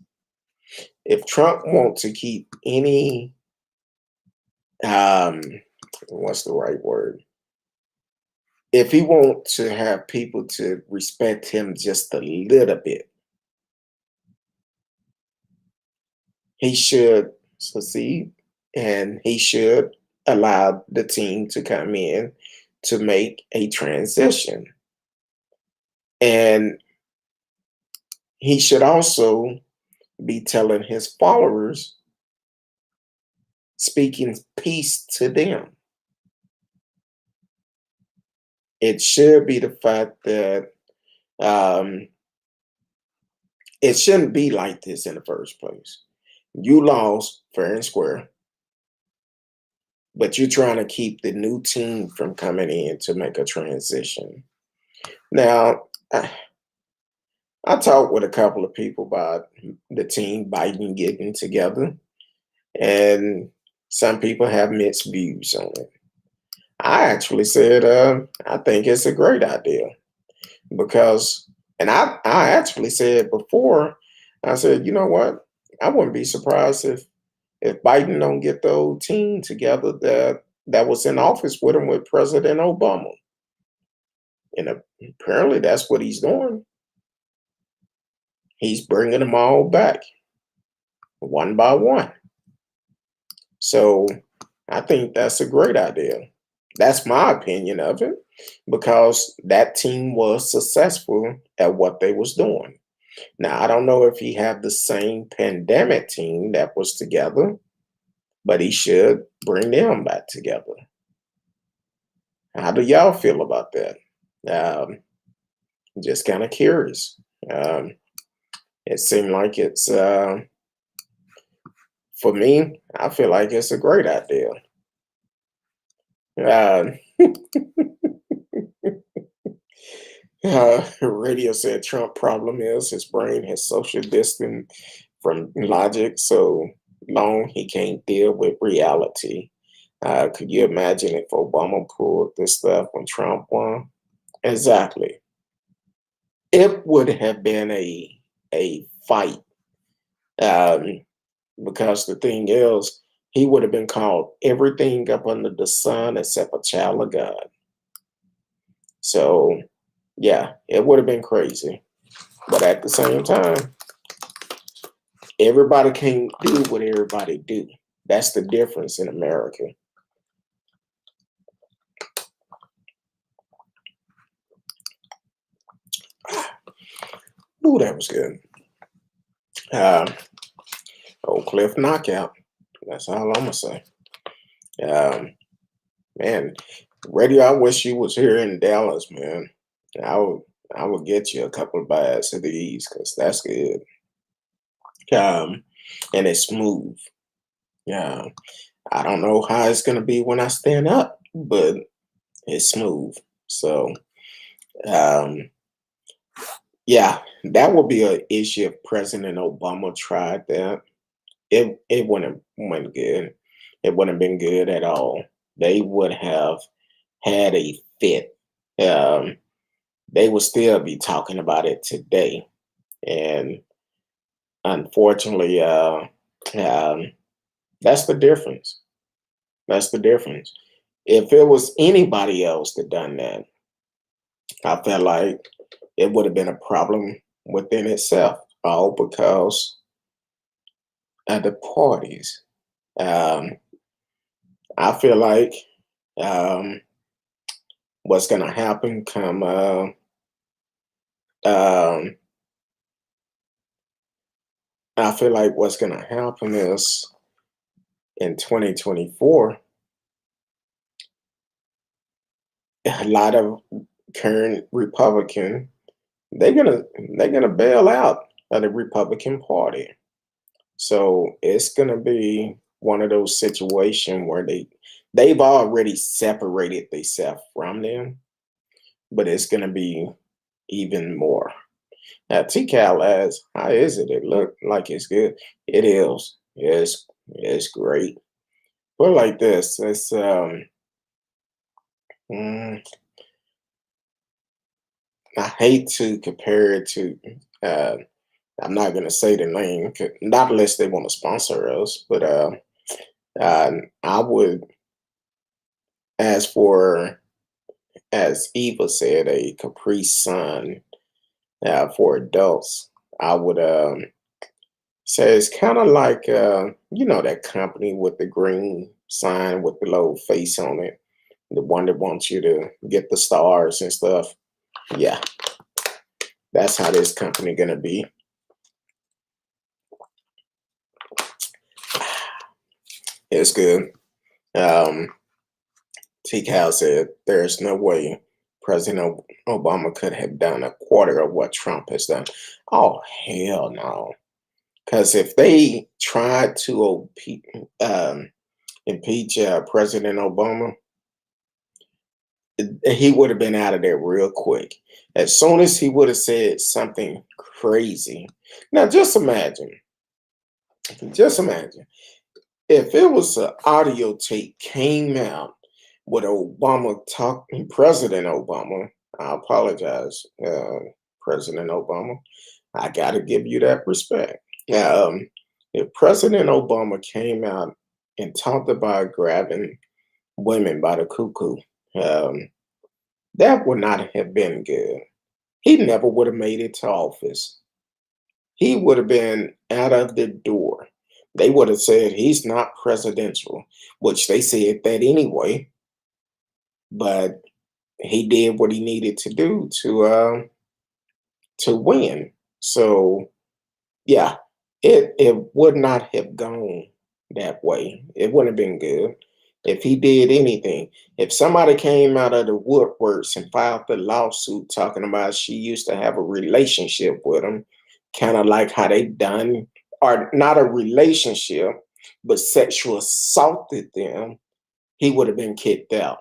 If Trump wants to keep any, what's the right word? If he wants to have people to respect him just a little bit, he should succeed and he should allow the team to come in to make a transition. And he should also be telling his followers, speaking peace to them. It should be the fact that it shouldn't be like this in the first place. You lost fair and square, but you're trying to keep the new team from coming in to make a transition. Now, I talked with a couple of people about the team Biden getting together, and some people have mixed views on it. I actually said, I think it's a great idea because, and I actually said before, I said, you know what? I wouldn't be surprised if Biden don't get the old team together that was in office with him with President Obama. And apparently that's what he's doing. He's bringing them all back one by one. So I think that's a great idea. That's my opinion of it because that team was successful at what they was doing. Now, I don't know if he had the same pandemic team that was together, but he should bring them back together. How do y'all feel about that? Just kind of curious. It seemed like it's, for me, I feel like it's a great idea. Radio said Trump problem is his brain has social distance from logic so long he can't deal with reality. Could you imagine if Obama pulled this stuff when Trump won? Exactly. It would have been a fight because the thing is, he would have been called everything up under the sun except a child of God. So, yeah, it would have been crazy. But at the same time, everybody can't do what everybody do. That's the difference in America. Ooh, that was good. Old Cliff knockout. That's all I'm gonna say. Man, radio. I wish you was here in Dallas, man. I would get you a couple of bites of these because that's good. And it's smooth. Yeah, I don't know how it's gonna be when I stand up, but it's smooth. So, um, yeah, that would be an issue if President Obama tried that. It wouldn't went good. It wouldn't have been good at all. They would have had a fit. Um, they would still be talking about it today. And unfortunately, that's the difference. That's the difference. If it was anybody else that done that, I felt like it would have been a problem within itself, all because of the parties. Um, I feel like what's going to happen come I feel like what's going to happen is in 2024, a lot of current Republican they're gonna bail out of the Republican Party. So it's gonna be one of those situations where they've already separated themselves from them, but it's gonna be even more. Now TCal asks, how is it? It look like it's good. It is. It's great. Put it like this. It's mm, I hate to compare it to uh I'm not gonna say the name, not unless they want to sponsor us, but I would, as for, as Eva said, a Capri Sun for adults, I would say it's kind of like, that company with the green sign with the little face on it. the one that wants you to get the stars and stuff. Yeah, that's how this company gonna be. It's good. T. Cal said there's no way President Obama could have done a quarter of what Trump has done. Oh, hell no. Because if they tried to impeach President Obama, he would have been out of there real quick. As soon as he would have said something crazy. Now, just imagine if it was an audio tape came out with Obama talking, President Obama, I apologize, President Obama, I got to give you that respect. If President Obama came out and talked about grabbing women by the cuckoo, that would not have been good. He never would have made it to office. He would have been out of the door. They would have said he's not presidential, which they said that anyway. But he did what he needed to do to win. So yeah, it would not have gone that way. It wouldn't have been good if he did anything. If somebody came out of the woodworks and filed the lawsuit talking about she used to have a relationship with him, kind of like how they done, or not a relationship, but sexual assaulted them, he would have been kicked out.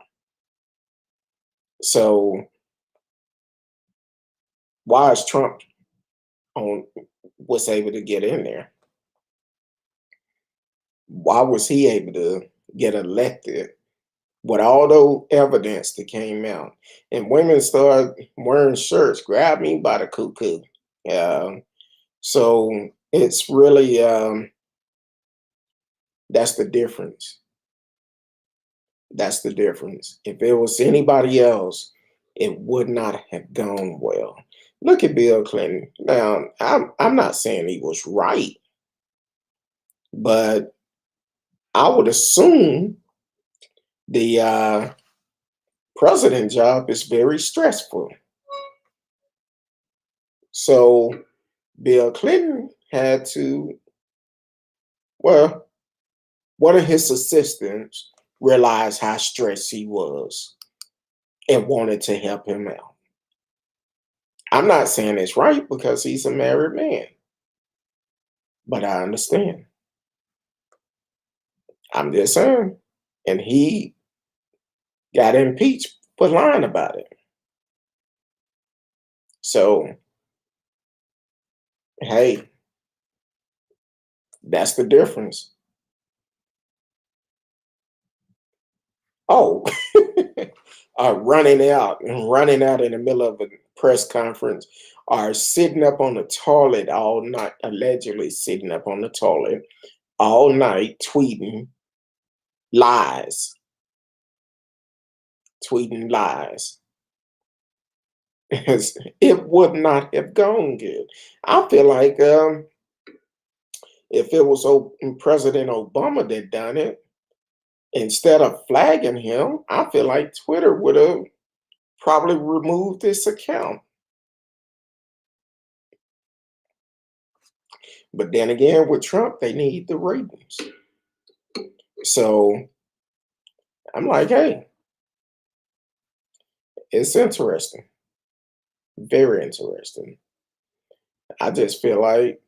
So why is Trump was able to get in there? Why was he able to get elected with all the evidence that came out? And women started wearing shirts, grab me by the cuckoo. So it's really, that's the difference. That's the difference. If it was anybody else, it would not have gone well. Look at Bill Clinton. Now, I'm not saying he was right, but I would assume the president job is very stressful. So Bill Clinton had to, well, one of his assistants realized how stressed he was and wanted to help him out. I'm not saying it's right because he's a married man, but I understand. I'm just saying. And he got impeached for lying about it. So, hey, that's the difference. Oh, running out in the middle of a press conference, or sitting up on the toilet all night, allegedly sitting up on the toilet all night, tweeting lies. It would not have gone good. I feel like if it was President Obama that done it, instead of flagging him, I feel like Twitter would have probably removed this account. But then again, with Trump, they need the ratings. So I'm like, hey, it's interesting. Very interesting. I just feel like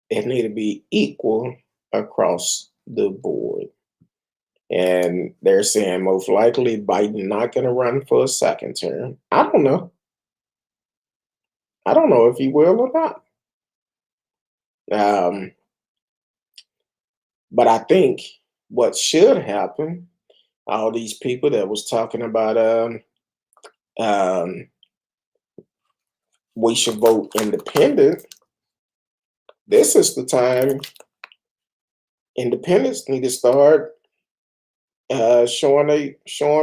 it need to be equal across the board. And they're saying most likely Biden not going to run for a second term. I don't know. I don't know if he will or not. But I think what should happen, all these people that was talking about we should vote independent, this is the time independents need to start showing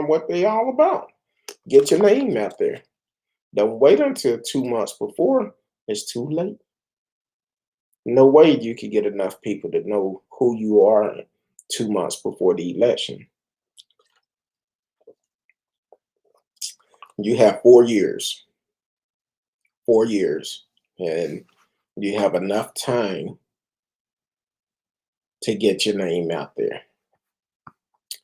what they all about. Get your name out there. Don't wait until 2 months before. It's too late. No way you can get enough people to know who you are 2 months before the election. You have 4 years, 4 years, and you have enough time to get your name out there.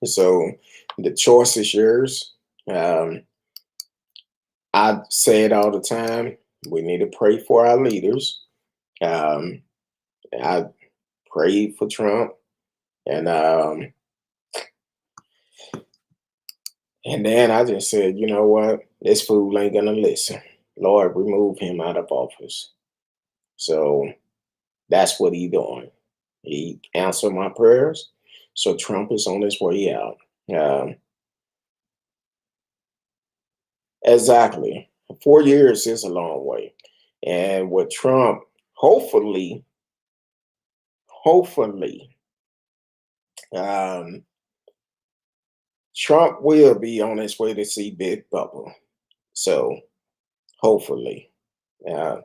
So the choice is yours. Um, I say it all the time. We need to pray for our leaders. Um, I prayed for Trump, and then I just said, you know what? This fool ain't gonna listen. Lord, remove him out of office. So that's what he doing. He answered my prayers. So Trump is on his way out. Um, exactly. 4 years is a long way. And with Trump, hopefully, um, Trump will be on his way to see Big Bubba. So hopefully, uh,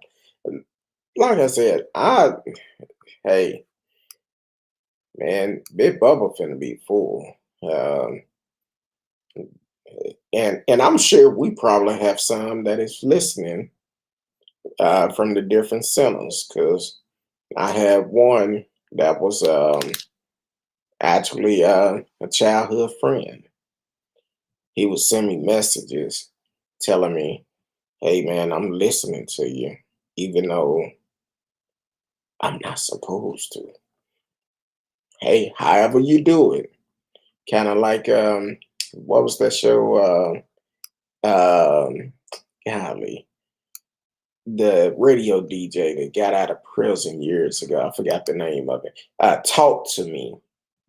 like I said, hey man, Big Bubba finna be full, and I'm sure we probably have some that is listening from the different centers because I have one that was actually a childhood friend. He would send me messages telling me, "Hey man, I'm listening to you, even though I'm not supposed to. Hey, however you do it." Kind of like what was that show? Golly, the radio DJ that got out of prison years ago. I forgot the name of it. Talk to Me,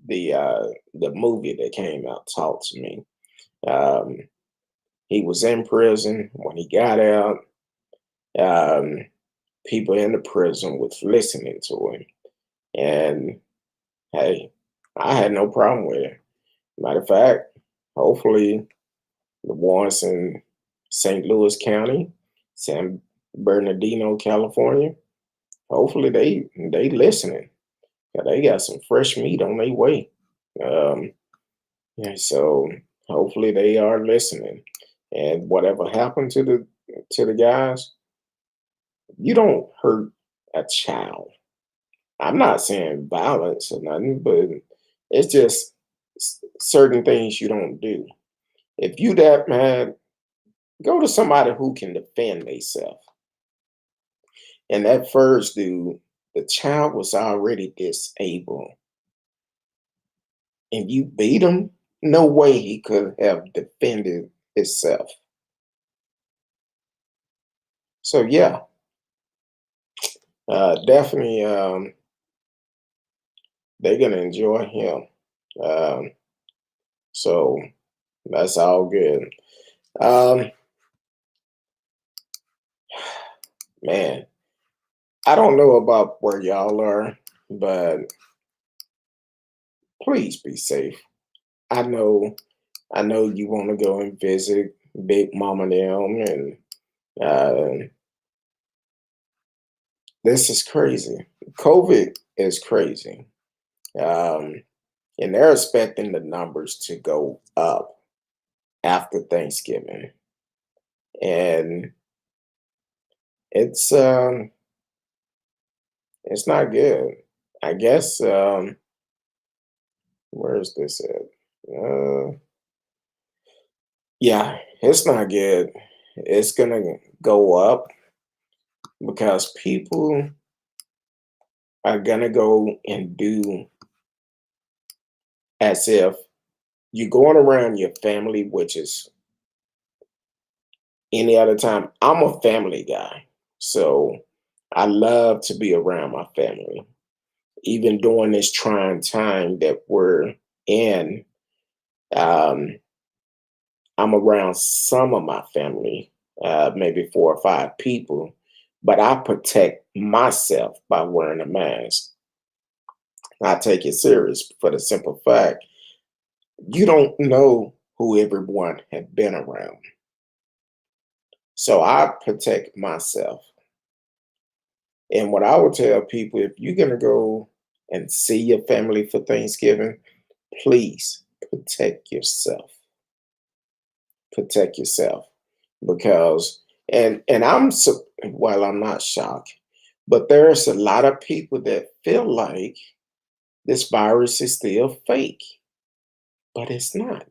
the movie that came out. Talk to Me. Um, he was in prison when he got out. Um, People in the prison was listening to him, and hey, I had no problem with it. Matter of fact, hopefully the ones in St. Louis County, San Bernardino, California, hopefully they listening. They got some fresh meat on their way. Um, yeah, so hopefully they are listening. And whatever happened to the guys, you don't hurt a child. I'm not saying violence or nothing, but it's just certain things you don't do. If you that mad, go to somebody who can defend themselves. And that first dude, the child was already disabled, and you beat him. No way he could have defended himself. So yeah, definitely, they're gonna enjoy him. Um, so that's all good. Um, Man, I don't know about where y'all are, but please be safe. I know, I know you want to go and visit Big Mama them, and uh, this is crazy. COVID is crazy, um, and they're expecting the numbers to go up after Thanksgiving, and it's um, it's not good. I guess where is this at? Yeah, it's not good. It's gonna go up because people are gonna go and do as if you're going around your family, which is any other time. I'm a family guy, so I love to be around my family. Even during this trying time that we're in, um, I'm around some of my family, maybe 4 or 5 people, but I protect myself by wearing a mask. I take it serious for the simple fact you don't know who everyone had been around. So I protect myself. And what I would tell people, if you're going to go and see your family for Thanksgiving, please protect yourself. Protect yourself. because and well, I'm not shocked, but there's a lot of people that feel like this virus is still fake, but it's not.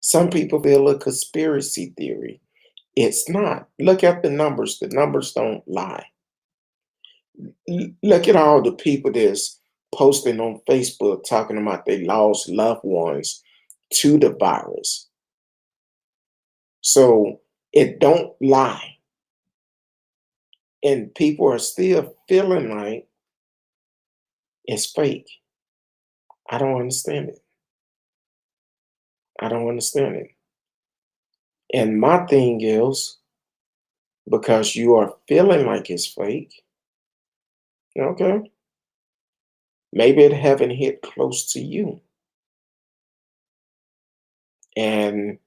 Some people feel a conspiracy theory. It's not. Look at the numbers. The numbers don't lie. Look at all the people that's posting on Facebook talking about they lost loved ones to the virus. So it don't lie. And people are still feeling like it's fake. I don't understand it. I don't understand it. And my thing is, because you are feeling like it's fake, okay, maybe it haven't hit close to you. And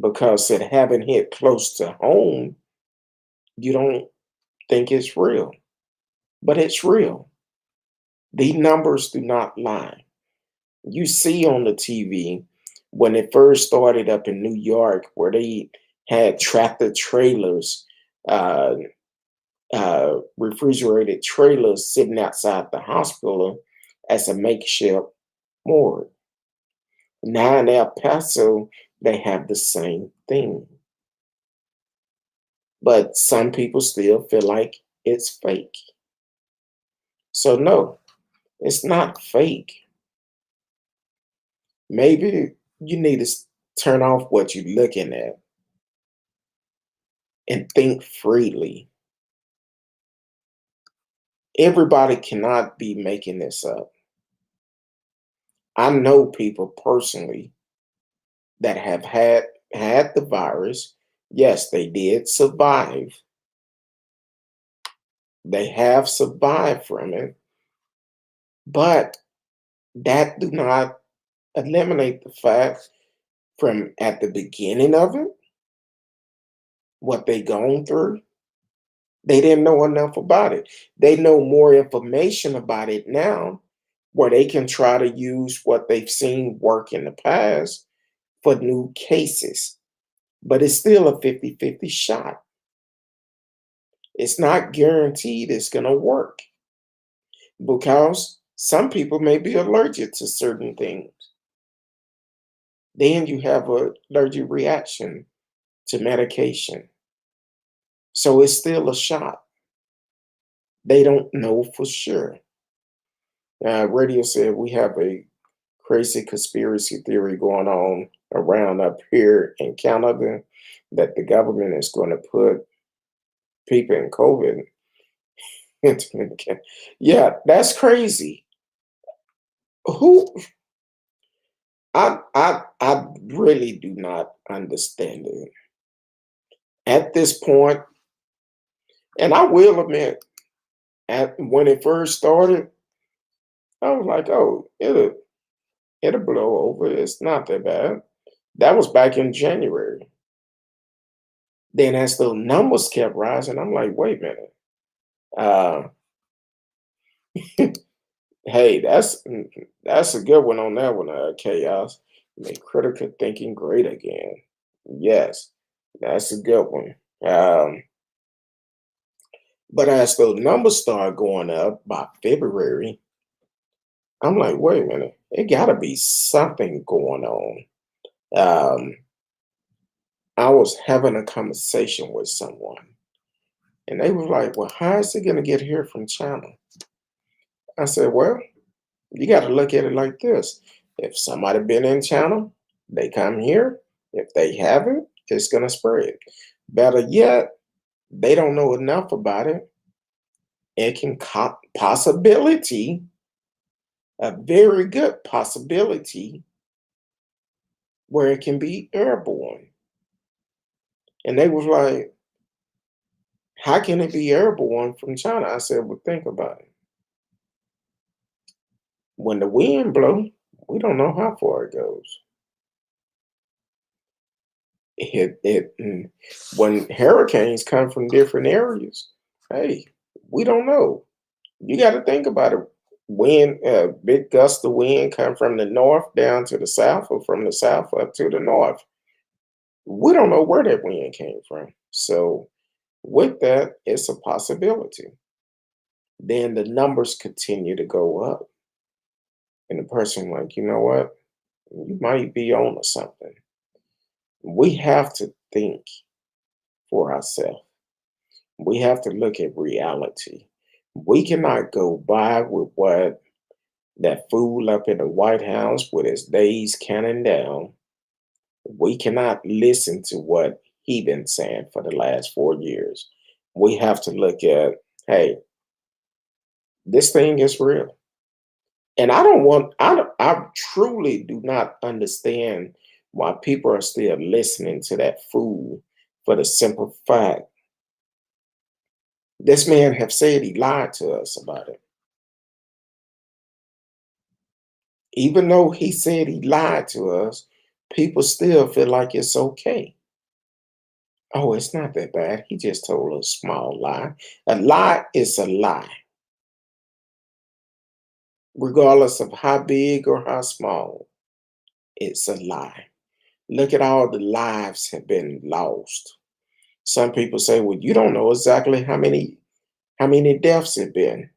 because it haven't hit close to home, you don't think it's real. But it's real. The numbers do not lie. You see on the TV when it first started up in New York, where they had tractor trailers, uh, refrigerated trailers sitting outside the hospital as a makeshift morgue. Now in El Paso, they have the same thing. But some people still feel like it's fake. So, no, it's not fake. Maybe you need to turn off what you're looking at and think freely. Everybody cannot be making this up. I know people personally that have had the virus. Yes, they did survive. They have survived from it, but that do not eliminate the fact from at the beginning of it, what they gone through. They didn't know enough about it. They know more information about it now where they can try to use what they've seen work in the past for new cases. But it's still a 50-50 shot. It's not guaranteed it's going to work because some people may be allergic to certain things. Then you have an allergic reaction to medication. So it's still a shot. They don't know for sure. Radio said we have a crazy conspiracy theory going on around up here in Canada that the government is going to put people in COVID into the. Yeah, that's crazy. Who I really do not understand it at this point. And I will admit, at when it first started, I was like, oh, it'll blow over. It's not that bad. That was back in January. Then as the numbers kept rising, I'm like, wait a minute. Uh, hey, that's a good one on that one, Chaos. Make critical thinking great again. Yes, that's a good one. But as the numbers start going up by February, I'm like, wait a minute, it got to be something going on. Um, I was having a conversation with someone, and they were like, well, how is it going to get here from China? I said, well, you got to look at it like this. If somebody been in China, they come here. If they haven't, it's going to spread. Better yet, they don't know enough about it. It can possibility, a very good possibility, where it can be airborne. And they was like, how can it be airborne from China? I said, well, think about it. When the wind blows, we don't know how far it goes. When hurricanes come from different areas, hey, we don't know. You got to think about it. Wind, big gust of wind come from the north down to the south, or from the south up to the north. We don't know where that wind came from. So with that, it's a possibility. Then the numbers continue to go up. And the person like, you know what? You might be on to something. We have to think for ourselves. We have to look at reality. We cannot go by with what that fool up in the White House with his days counting down. We cannot listen to what he been saying for the last 4 years. We have to look at, hey, this thing is real. And I truly do not understand why people are still listening to that fool for the simple fact this man have said he lied to us about it. Even though he said he lied to us, people still feel like it's okay. Oh, it's not that bad. He just told a small lie. A lie is a lie, regardless of how big or how small. It's a lie. Look at all the lives have been lost. Some people say, well, you don't know exactly how many deaths have been.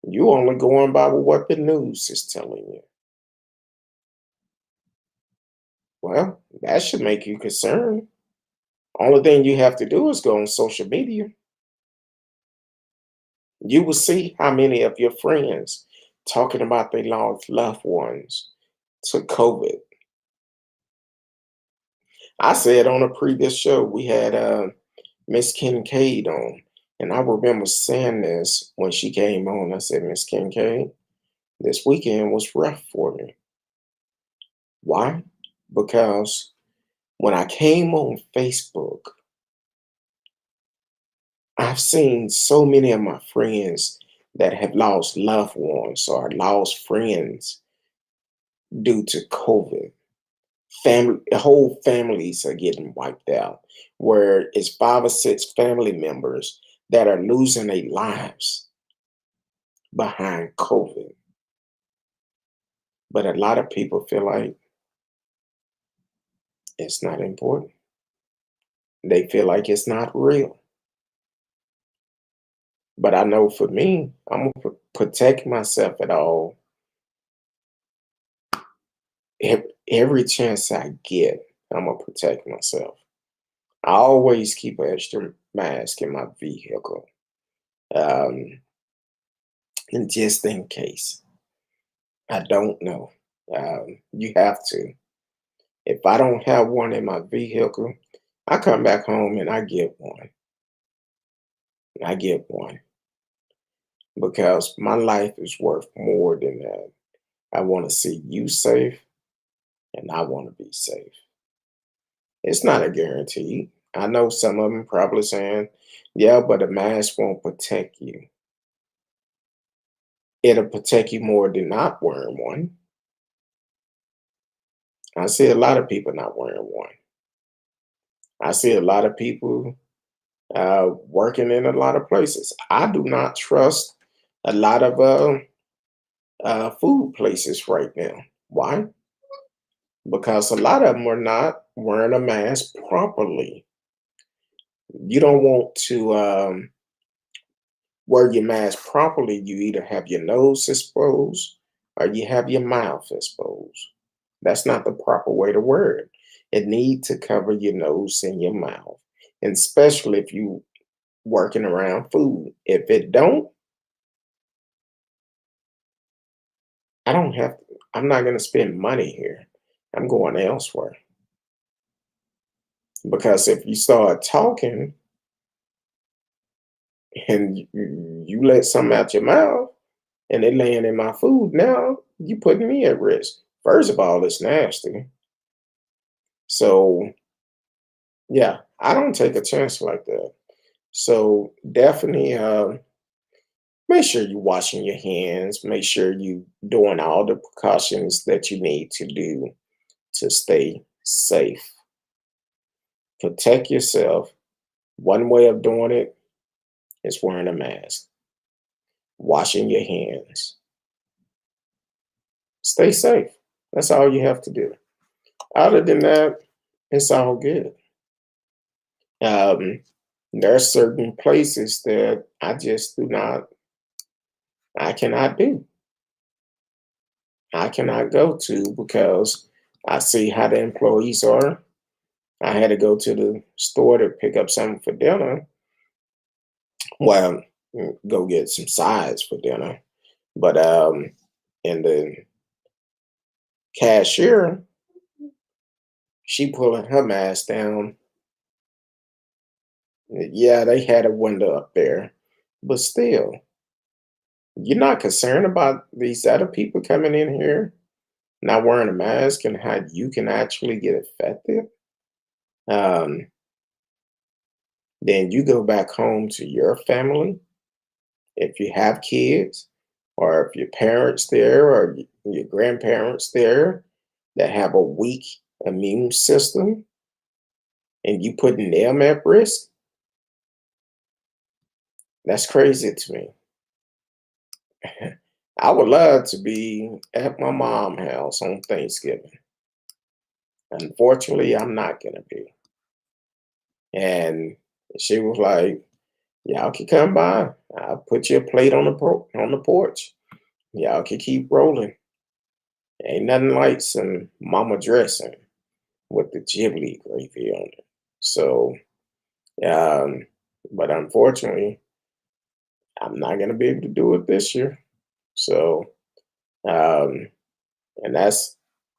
You only going by what the news is telling you. Well, that should make you concerned. Only thing you have to do is go on social media. You will see how many of your friends talking about they lost loved ones to COVID. I said on a previous show, we had Miss Kincaid on, and I remember saying this when she came on. I said, Miss Kincaid, this weekend was rough for me. Why? Because when I came on Facebook, I've seen so many of my friends that have lost loved ones or lost friends due to COVID. Family, whole families are getting wiped out, where it's 5 or 6 family members that are losing their lives behind COVID. But a lot of people feel like it's not important. They feel like it's not real. But I know for me, I'm gonna protect myself at all every chance I get. I'm gonna protect myself. I always keep an extra mask in my vehicle, um, and just in case. I don't know. You have to. If I don't have one in my vehicle, I come back home and I get one. I get one because my life is worth more than that. I want to see you safe and I want to be safe. It's not a guarantee. I know some of them probably saying, yeah, but a mask won't protect you. It'll protect you more than not wearing one. I see a lot of people not wearing one. I see a lot of people working in a lot of places. I do not trust a lot of food places right now. Why? Because a lot of them are not wearing a mask properly. You don't want to wear your mask properly. You either have your nose exposed or you have your mouth exposed. That's not the proper way to wear it. It need to cover your nose and your mouth, and especially if you working around food. If it don't, I don't have. I'm not going to spend money here. I'm going elsewhere because if you start talking and you let something out your mouth and it laying in my food, now you putting me at risk. First of all, it's nasty. So yeah, I don't take a chance like that. So definitely make sure you're washing your hands. Make sure you doing all the precautions that you need to do to stay safe. Protect yourself. One way of doing it is wearing a mask, washing your hands. Stay safe. That's all you have to do. Other than that, It's all good. Um, there are certain places that I cannot do. I cannot go to because I see how the employees are. I had to go to the store to pick up something for dinner. Well, go get some sides for dinner. But and the cashier, she pulling her mask down. Yeah, they had a window up there, but still, you're not concerned about these other people coming in here not wearing a mask and how you can actually get affected. Um, then you go back home to your family if you have kids, or if your parents there or your grandparents there that have a weak immune system, and you putting them at risk. That's crazy to me. I would love to be at my mom's house on Thanksgiving. Unfortunately, I'm not gonna be. And she was like, "Y'all can come by. I'll put you a plate on on the porch. Y'all can keep rolling. Ain't nothing like some mama dressing with the Ghibli gravy on it." So, um, but unfortunately, I'm not gonna be able to do it this year. So, um, and that's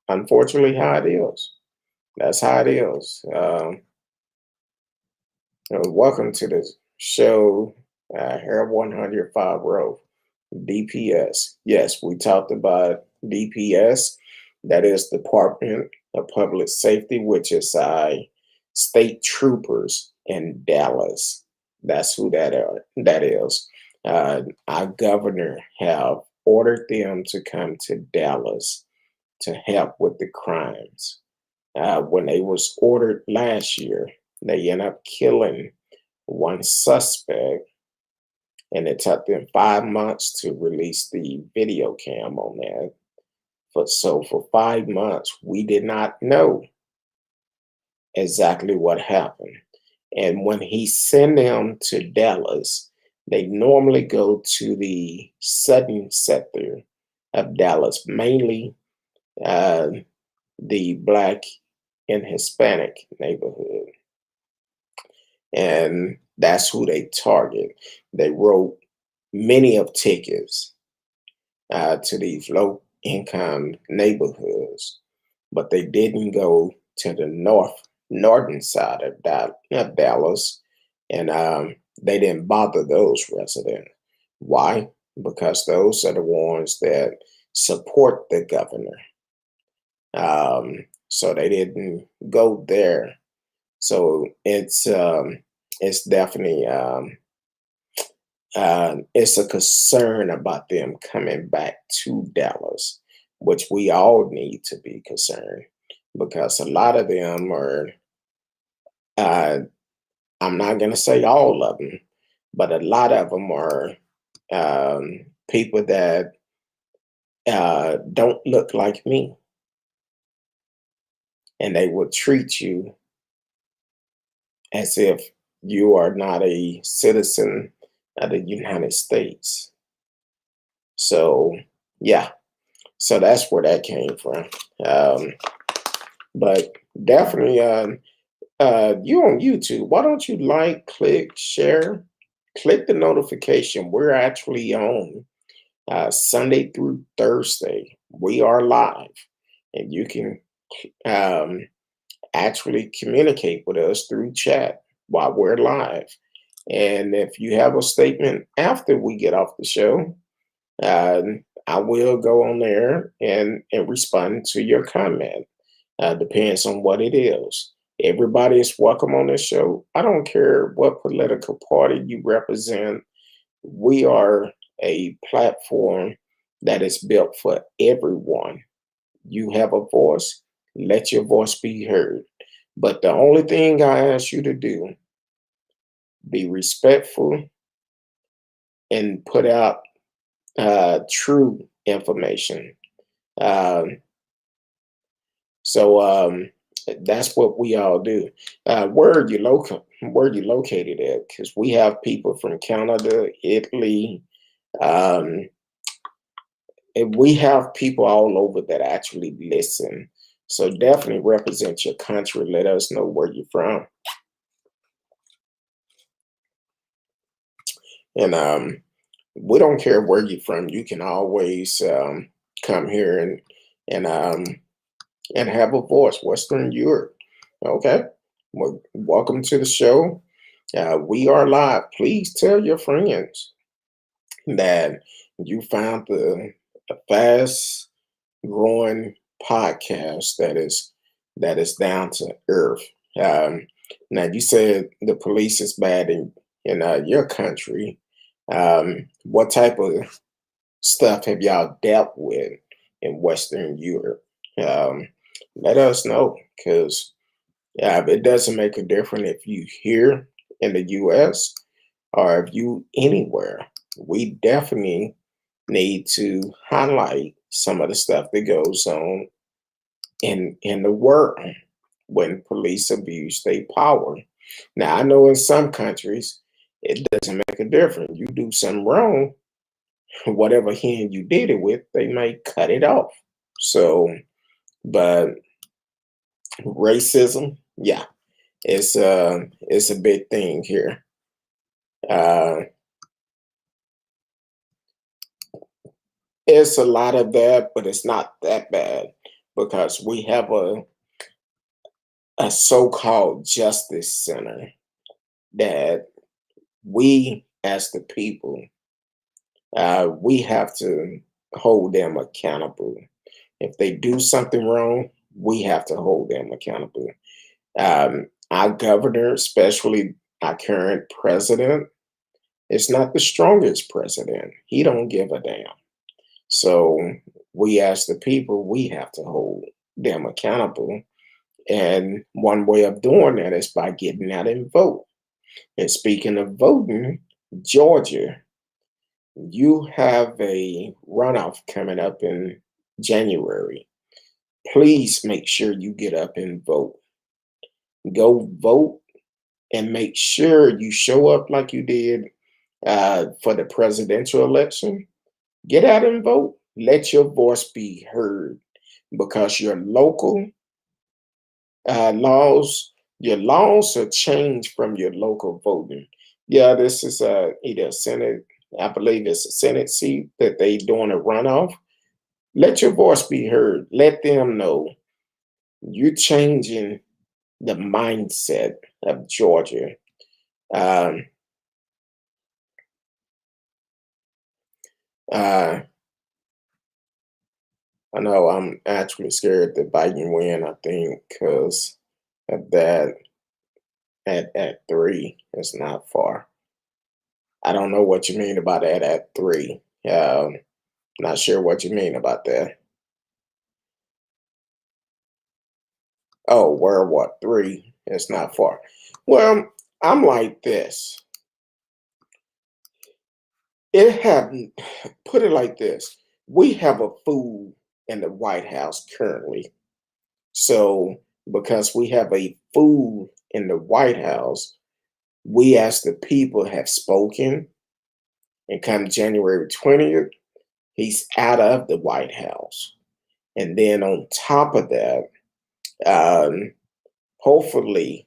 unfortunately how it is. That's how it is. Welcome to the show, Hair 105 Row, DPS. Yes, we talked about DPS. That is Department of Public Safety, which is state troopers in Dallas. That's who that is. Our governor have ordered them to come to Dallas to help with the crimes. When they was ordered last year, they end up killing one suspect, and it took them 5 months to release the video cam on that. For 5 months, we did not know exactly what happened. And when he sent them to Dallas, they normally go to the southern sector of Dallas, mainly uh, the Black and Hispanic neighborhood. And that's who they target. They wrote many of tickets to these low income neighborhoods, but they didn't go to the northern side of Dallas, and they didn't bother those residents. Why? Because those are the ones that support the governor. So they didn't go there. So it's definitely it's a concern about them coming back to Dallas, which we all need to be concerned because a lot of them are, uh, I'm not going to say all of them, but a lot of them are people that don't look like me, and they will treat you as if you are not a citizen of the United States. So, yeah, so that's where that came from. Um, but definitely, you on YouTube, why don't you like, click, share, click the notification? We're actually on Sunday through Thursday. We are live, and you can um, actually communicate with us through chat while we're live. And if you have a statement after we get off the show, uh, I will go on there and respond to your comment. Depends on what it is. Everybody is welcome on this show. I don't care what political party you represent. We are a platform that is built for everyone. You have a voice, let your voice be heard. But the only thing I ask you to do, be respectful and put out true information. Um, so That's what we all do. Where are you Where are you located at? Because we have people from Canada, Italy, um, and we have people all over that actually listen. So definitely represent your country. Let us know where you're from. And we don't care where you're from. You can always come here and have a voice. Western Europe. Okay. Well, welcome to the show. We are live. Please tell your friends that you found the fast growing podcast that is down to earth. Um, Now you said the police is bad in your country. What type of stuff have y'all dealt with in Western Europe? Um, Let us know, because it doesn't make a difference if you here in the U.S. or if you anywhere. We definitely need to highlight some of the stuff that goes on in the world when police abuse their power. Now I know in some countries it doesn't make a difference. You do something wrong, whatever hand you did it with, they may cut it off. So, but racism, yeah, it's a big thing here. Uh, it's a lot of that, but it's not that bad because we have a so-called justice center that we as the people we have to hold them accountable. If they do something wrong, we have to hold them accountable. Our governor, especially our current president, is not the strongest president. He don't give a damn. So we as the people, we have to hold them accountable. And one way of doing that is by getting out and vote. And speaking of voting, Georgia, you have a runoff coming up in January. Please make sure you get up and vote. Go vote and make sure you show up like you did for the presidential election. Get out and vote. Let your voice be heard because your laws are changed from your local voting. Yeah, this is either a Senate, I believe it's a Senate seat that they doing a runoff. Let your voice be heard. Let them know you're changing the mindset of Georgia. Um, uh, I know I'm actually scared that Biden win. I think because of that at three is not far. I don't know what you mean about that at three. Not sure what you mean about that. Oh, where what three? It's not far. Well, I'm like this. It happened. Put it like this: we have a fool in the White House currently. So because we have a fool in the White House, we as the people have spoken, and come January 20th, he's out of the White House. And then on top of that, um, hopefully,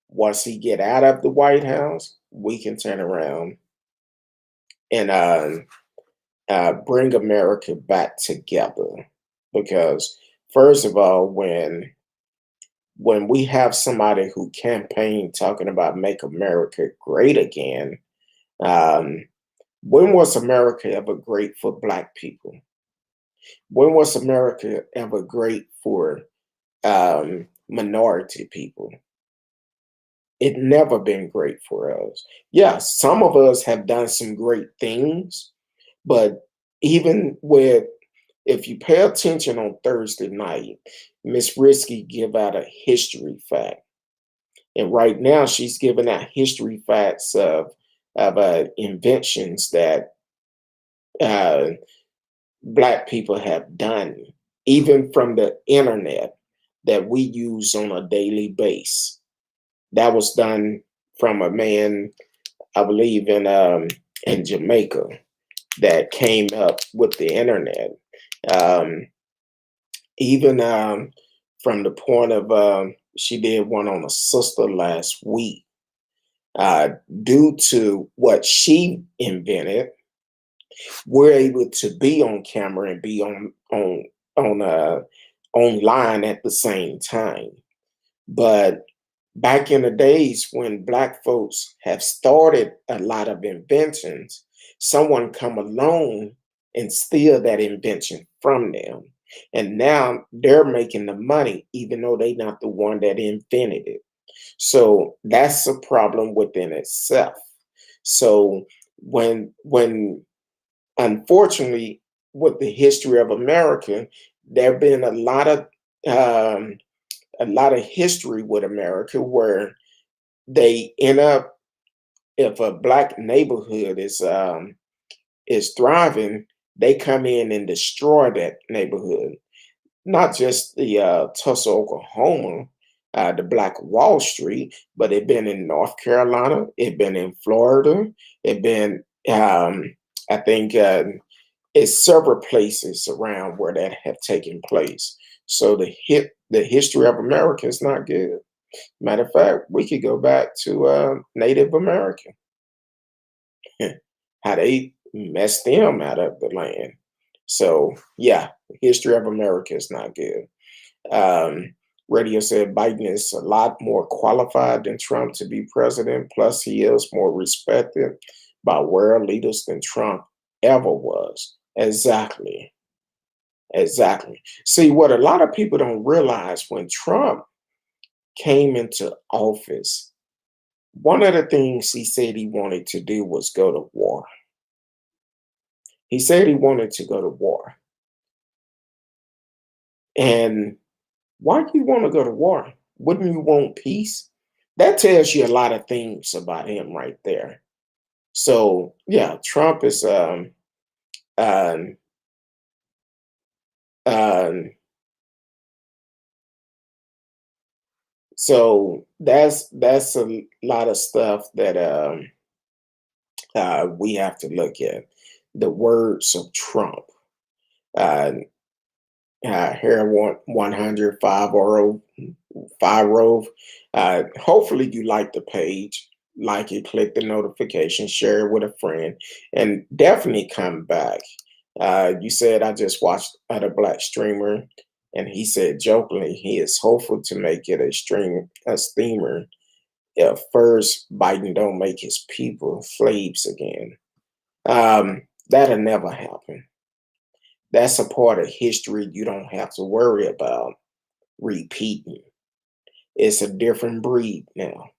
once he get out of the White House, we can turn around and bring America back together. Because first of all, when we have somebody who campaigned talking about make America great again, um, when was America ever great for Black people? When was America ever great for minority people? It never been great for us. Yeah, some of us have done some great things, but even with if you pay attention on Thursday night, Miss Risky give out a history fact, and right now she's giving out history facts of inventions that uh, Black people have done, even from the internet. that we use on a daily basis. That was done from a man, I believe, in Jamaica that came up with the internet. Um, even from the point of she did one on a sister last week. Due to what she invented, we're able to be on camera and be on online at the same time. But back in the days when Black folks have started a lot of inventions, someone come along and steal that invention from them. And now they're making the money, even though they're not the one that invented it. So that's a problem within itself. So when unfortunately, with the history of America, there have been um, a lot of history with America where they end up, if a Black neighborhood is thriving, they come in and destroy that neighborhood. Not just the Tulsa, Oklahoma, the Black Wall Street, but it been in North Carolina, it been in Florida, it been I think it's several places around where that have taken place. So the history of America is not good. Matter of fact, we could go back to Native American, how they messed them out of the land. So yeah, the history of America is not good. Um, Radio said Biden is a lot more qualified than Trump to be president. Plus, he is more respected by world leaders than Trump ever was. Exactly. Exactly. See, what a lot of people don't realize, when Trump came into office, one of the things he said he wanted to do was go to war. He said he wanted to go to war. And why do you want to go to war? Wouldn't you want peace? That tells you a lot of things about him right there. So yeah, Trump is um, um so that's a lot of stuff that we have to look at. The words of Trump. Uh, Here 100 5 hopefully you like the page, like it, click the notification, share it with a friend, and definitely come back. You said I just watched a Black streamer, and he said jokingly he is hopeful to make it a steamer if first Biden don't make his people slaves again. That'll never happen. That's a part of history you don't have to worry about repeating. It's a different breed now.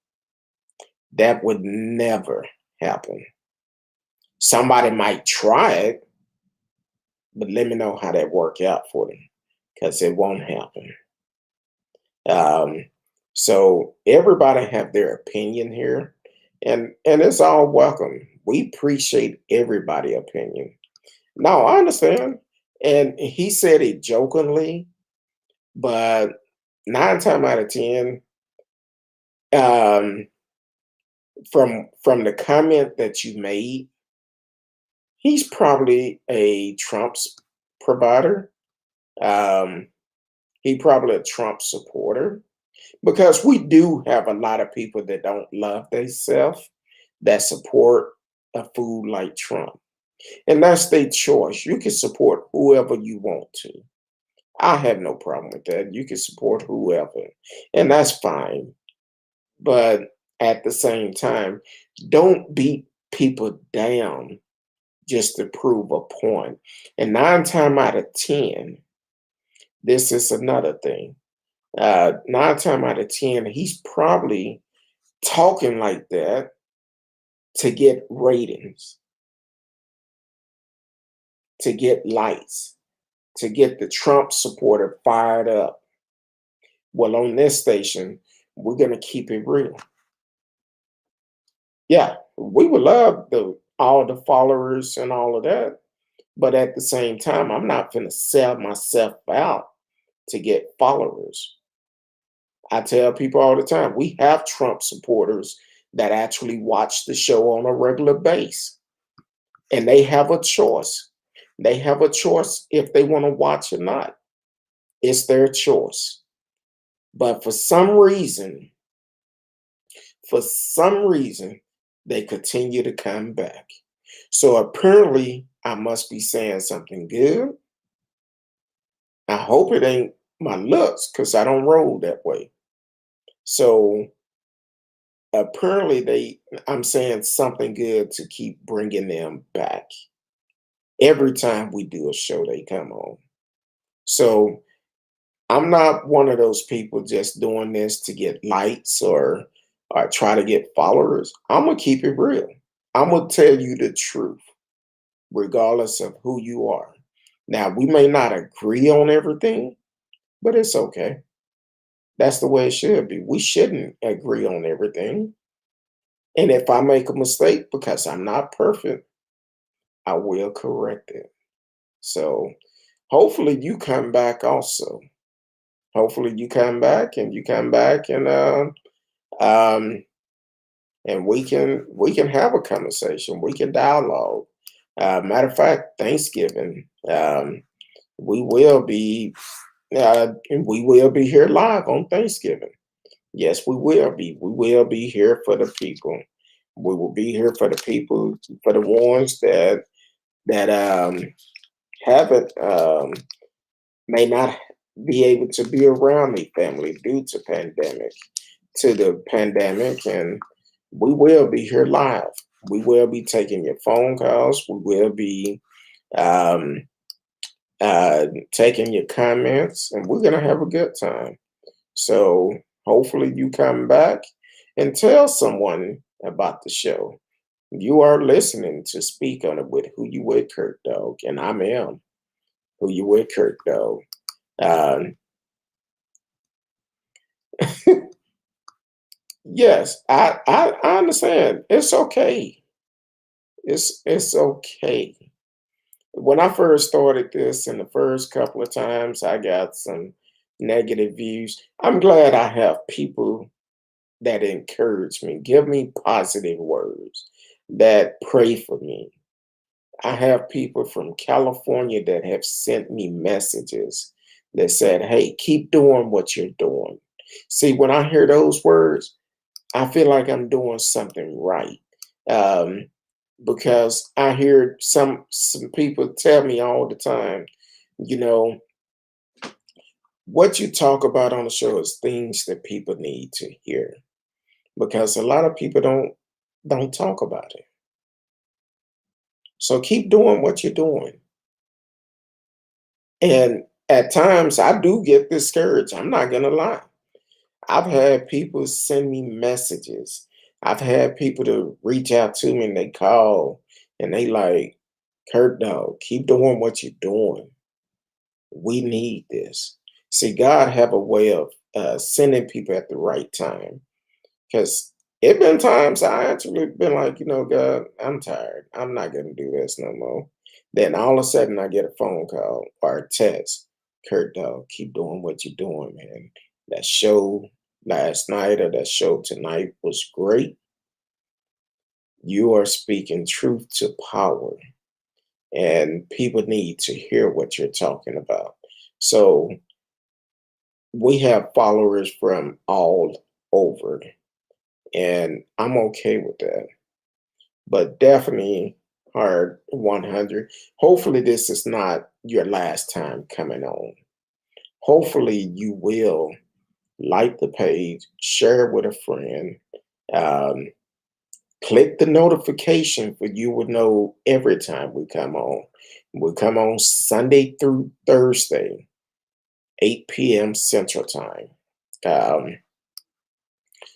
That would never happen. Somebody might try it, but let me know how that work out for them, because it won't happen. Um, so everybody have their opinion here, and it's all welcome. We appreciate everybody' opinion. No, I understand. And he said it jokingly, but 9 times out of 10, um, from the comment that you made, he's probably a Trump's provider. Um, he probably a Trump supporter, because we do have a lot of people that don't love themselves that support a fool like Trump, and that's their choice. You can support whoever you want to. I have no problem with that. You can support whoever, and that's fine. But at the same time, don't beat people down just to prove a point. And 9 times out of 10, this is another thing. 9 times out of 10, he's probably talking like that to get ratings, to get likes, to get the Trump supporter fired up. Well, on this station, we're going to keep it real. Yeah, we would love all the followers and all of that. But at the same time, I'm not going to sell myself out to get followers. I tell people all the time, we have Trump supporters that actually watch the show on a regular basis, and they have a choice. They have a choice if they want to watch or not. It's their choice. But for some reason, they continue to come back. So apparently, I must be saying something good. I hope it ain't my looks because I don't roll that way. So apparently, I'm saying something good to keep bringing them back. Every time we do a show, they come on. So I'm not one of those people just doing this to get likes or try to get followers. I'm gonna keep it real. I'm gonna tell you the truth, regardless of who you are. Now, we may not agree on everything, but it's okay. That's the way it should be. We shouldn't agree on everything. And if I make a mistake, because I'm not perfect, I will correct it. So hopefully you come back also. Hopefully you come back and um and we can have a conversation. We can dialogue. Matter of fact, Thanksgiving, we will be here live on Thanksgiving. Yes, we will be. We will be here for the people. We will be here for the people, for the ones that haven't may not be able to be around their family due to the pandemic, and we will be here live. We will be taking your phone calls. We will be um, taking your comments, and we're gonna have a good time. So hopefully you come back and tell someone about the show. You are listening to Speak on It with Who You With Kurt Dog, and I am Who You With Kurt Dog. Um, yes, I understand. It's okay. It's okay. When I first started this, and the first couple of times I got some negative views, I'm glad I have people that encourage me, give me positive words, that pray for me. I have people from California that have sent me messages that said, "Hey, keep doing what you're doing." See, when I hear those words, I feel like I'm doing something right. Um, because I hear some people tell me all the time, you know, what you talk about on the show is things that people need to hear. Because a lot of people don't talk about it. So keep doing what you're doing. And at times I do get discouraged. I'm not gonna lie. I've had people send me messages. I've had people to reach out to me and they call and they like, "Kurt dog, keep doing what you're doing. We need this." See, God have a way of sending people at the right time. Because it been times I actually been like, God, I'm tired. I'm not gonna do this no more. Then all of a sudden I get a phone call or a text. "Kurt dog, keep doing what you're doing, man. That show last night or that show tonight was great. You are speaking truth to power. And people need to hear what you're talking about." So we have followers from all over, and I'm okay with that. But definitely hard 100. Hopefully, this is not your last time coming on. Hopefully, you will like the page, share it with a friend, um, click the notification for you will know every time we come on. We come on Sunday through Thursday, 8 p.m. Central Time. Um,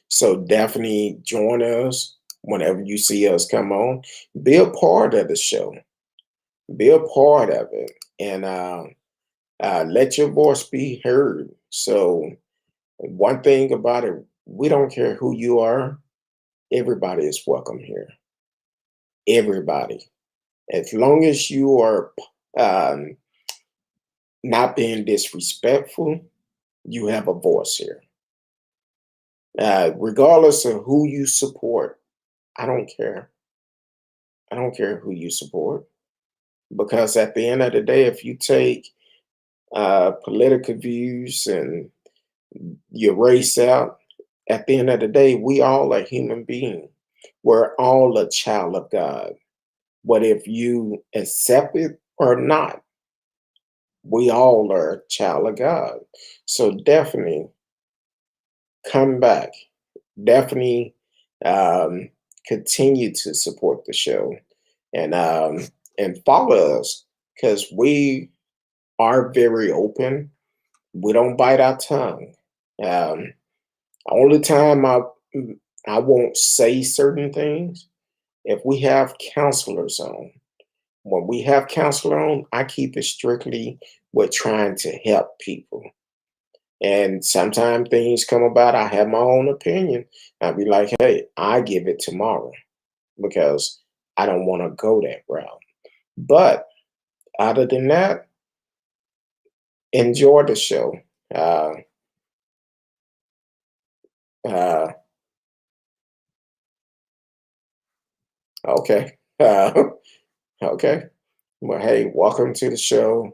so definitely join us whenever you see us come on. Be a part of the show. Be a part of it, and let your voice be heard. So one thing about it, we don't care who you are. Everybody is welcome here. Everybody, as long as you are um, not being disrespectful, you have a voice here. Regardless of who you support, I don't care. I don't care who you support, because at the end of the day, if you take political views and your race out, at the end of the day, we all are human beings. We're all a child of God. But if you accept it or not, we all are a child of God. So definitely come back. Definitely um, continue to support the show, and follow us, because we are very open. We don't bite our tongue. Um, Only time I won't say certain things if we have counselors on. When we have counselor on, I keep it strictly with trying to help people. And sometimes things come about, I have my own opinion. I'll be like, hey, I give it tomorrow because I don't want to go that route. But other than that, enjoy the show. Uh, uh, okay. Okay. Well, hey, welcome to the show.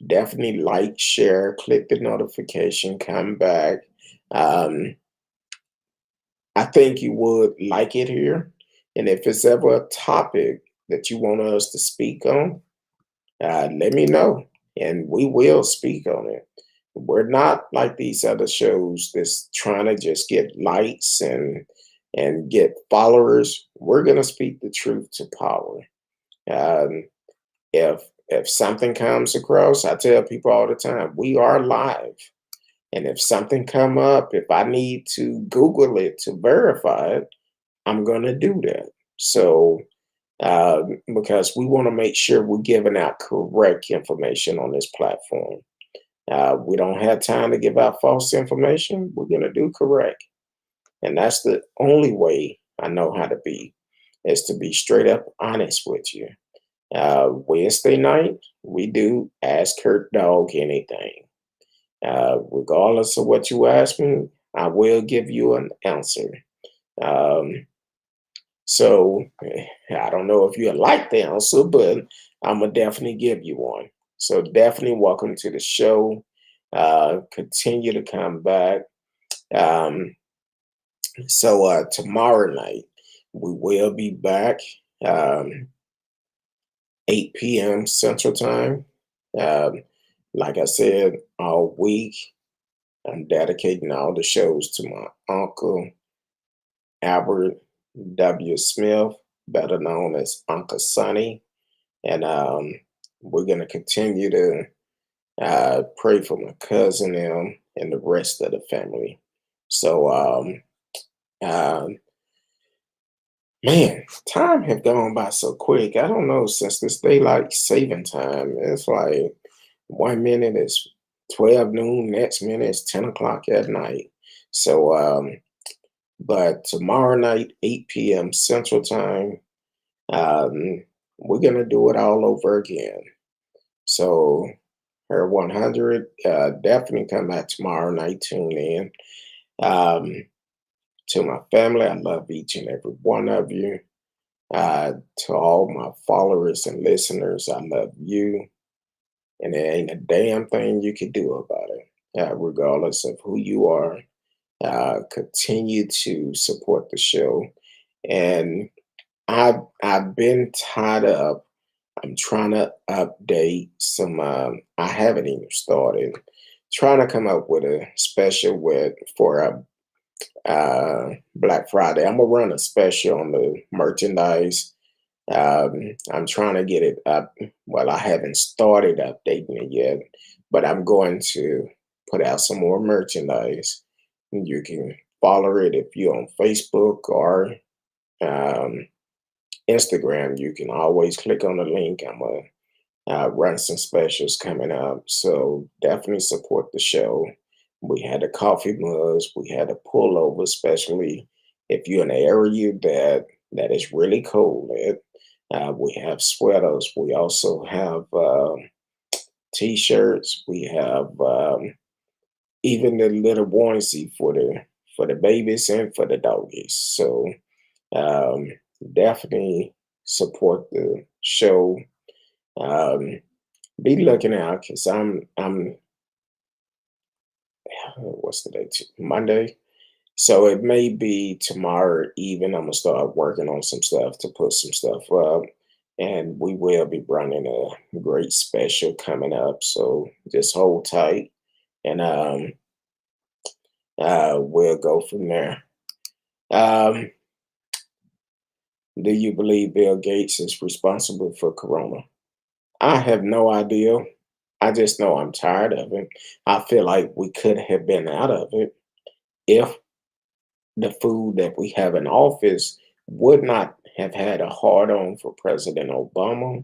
Definitely like, share, click the notification, come back. Um, I think you would like it here. And if it's ever a topic that you want us to speak on, let me know and we will speak on it. We're not like these other shows that's trying to just get likes and get followers. We're gonna speak the truth to power. Um, if something comes across, I tell people all the time, we are live. And if something come up, if I need to Google it to verify it, I'm gonna do that. So because we want to make sure we're giving out correct information on this platform. We don't have time to give out false information. We're going to do correct. And that's the only way I know how to be, is to be straight up honest with you. Wednesday night, we do Ask Kurt Dog Anything. Regardless of what you ask me, I will give you an answer. Um, So I don't know if you like the answer, but I'm gonna definitely give you one. So definitely welcome to the show. Continue to come back. Um, Tomorrow night we will be back, um, 8 p.m. Central Time. Um, like I said, all week I'm dedicating all the shows to my uncle Albert W. Smith, better known as Uncle Sonny. And we're going to continue to pray for my cousin and the rest of the family. So, man, time have gone by so quick. I don't know, since this daylight saving time, it's like 1 minute is 12 noon, next minute is 10 o'clock at night. So, but tomorrow night, 8 p.m. Central Time, um, we're going to do it all over again. So her 100, definitely come back tomorrow night. Tune in. Um, to my family, I love each and every one of you. To all my followers and listeners, I love you. And there ain't a damn thing you can do about it, regardless of who you are. Continue to support the show. And I've been tied up. I'm trying to update some. I haven't even started. Trying to come up with a special with for Black Friday. I'm gonna run a special on the merchandise. I'm trying to get it up. Well, I haven't started updating it yet, but I'm going to put out some more merchandise. You can follow it if you're on Facebook or um, Instagram. You can always click on the link. I'm gonna run some specials coming up. So definitely support the show. We had the coffee mugs, we had a pullover, especially if you're in an area that is really cold. We have sweaters. We also have t-shirts. We have even the little onesie for the babies and for the doggies. So um, definitely support the show. Um, be looking out because I'm what's the date? Monday. So it may be tomorrow even. I'm gonna start working on some stuff to put some stuff up. And we will be running a great special coming up. So just hold tight and we'll go from there. Um, do you believe Bill Gates is responsible for Corona? I have no idea. I just know I'm tired of it. I feel like we could have been out of it if the food that we have in office would not have had a hard on for President Obama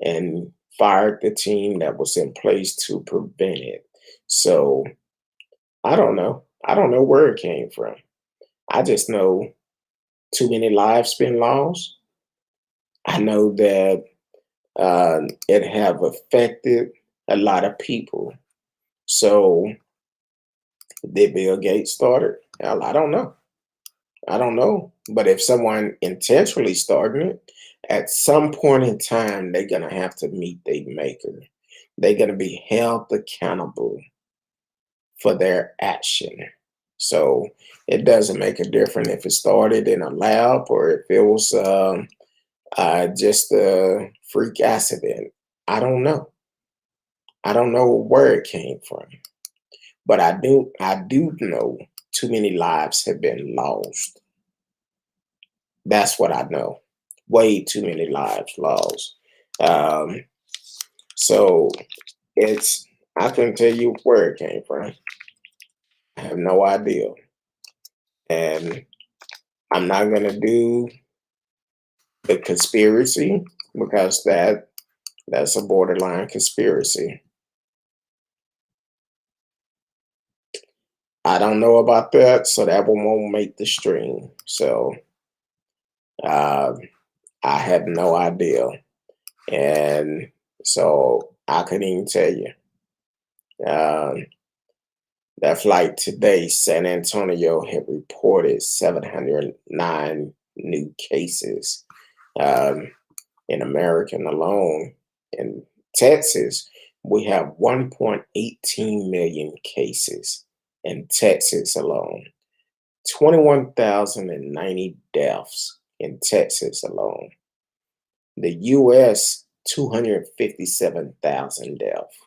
and fired the team that was in place to prevent it. So I don't know. I don't know where it came from. I just know too many lives been lost. I know that it have affected a lot of people. So did Bill Gates start it? Hell, I don't know. I don't know. But if someone intentionally started it, at some point in time, they're gonna have to meet their maker. They're gonna be held accountable for their action. So it doesn't make a difference if it started in a lab or if it was just a freak accident. I don't know. I don't know where it came from, but I do know too many lives have been lost. That's what I know. Way too many lives lost. Um, so it's I can tell you where it came from. I have no idea, and I'm not gonna do the conspiracy because that's a borderline conspiracy. I don't know about that, so that one won't make the stream. So uh, I have no idea, and so I couldn't even tell you. Um, that flight today, San Antonio had reported 709 new cases. Um, in American alone, in Texas, we have 1.18 million cases in Texas alone, 21,090 deaths in Texas alone. The US, 257,000 deaths,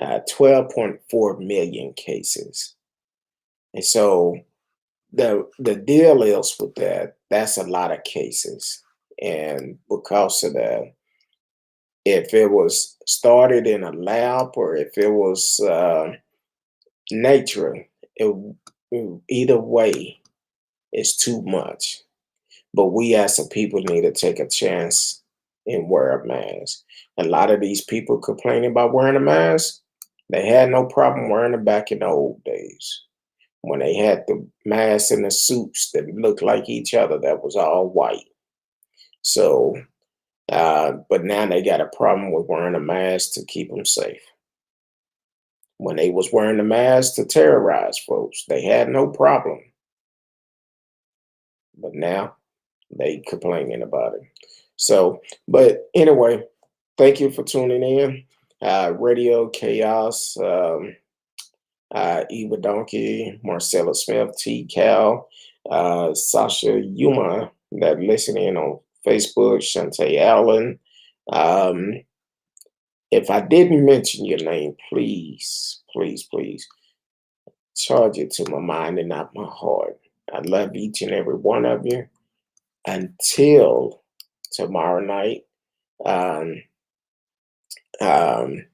12.4 million cases. And so the deal is with that, that's a lot of cases. And because of that, if it was started in a lab or if it was nature, either way, it's too much. But we as a people need to take a chance and wear a mask. A lot of these people complaining about wearing a mask, they had no problem wearing it back in the old days when they had the masks and the suits that looked like each other that was all white. So, but now they got a problem with wearing a mask to keep them safe. When they was wearing the mask to terrorize folks, they had no problem. But now they complaining about it. So, but anyway, thank you for tuning in. Radio Chaos, Eva Donkey, Marcella Smith, T. Cal, Sasha Yuma, that listening on Facebook, Shantae Allen. Um, if I didn't mention your name, please, please, please charge it to my mind and not my heart. I love each and every one of you. Until tomorrow night, um, um,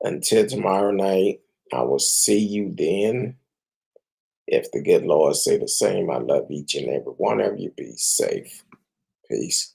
until tomorrow night, I will see you then. If the good Lord say the same, I love each and every one of you. Be safe. Peace.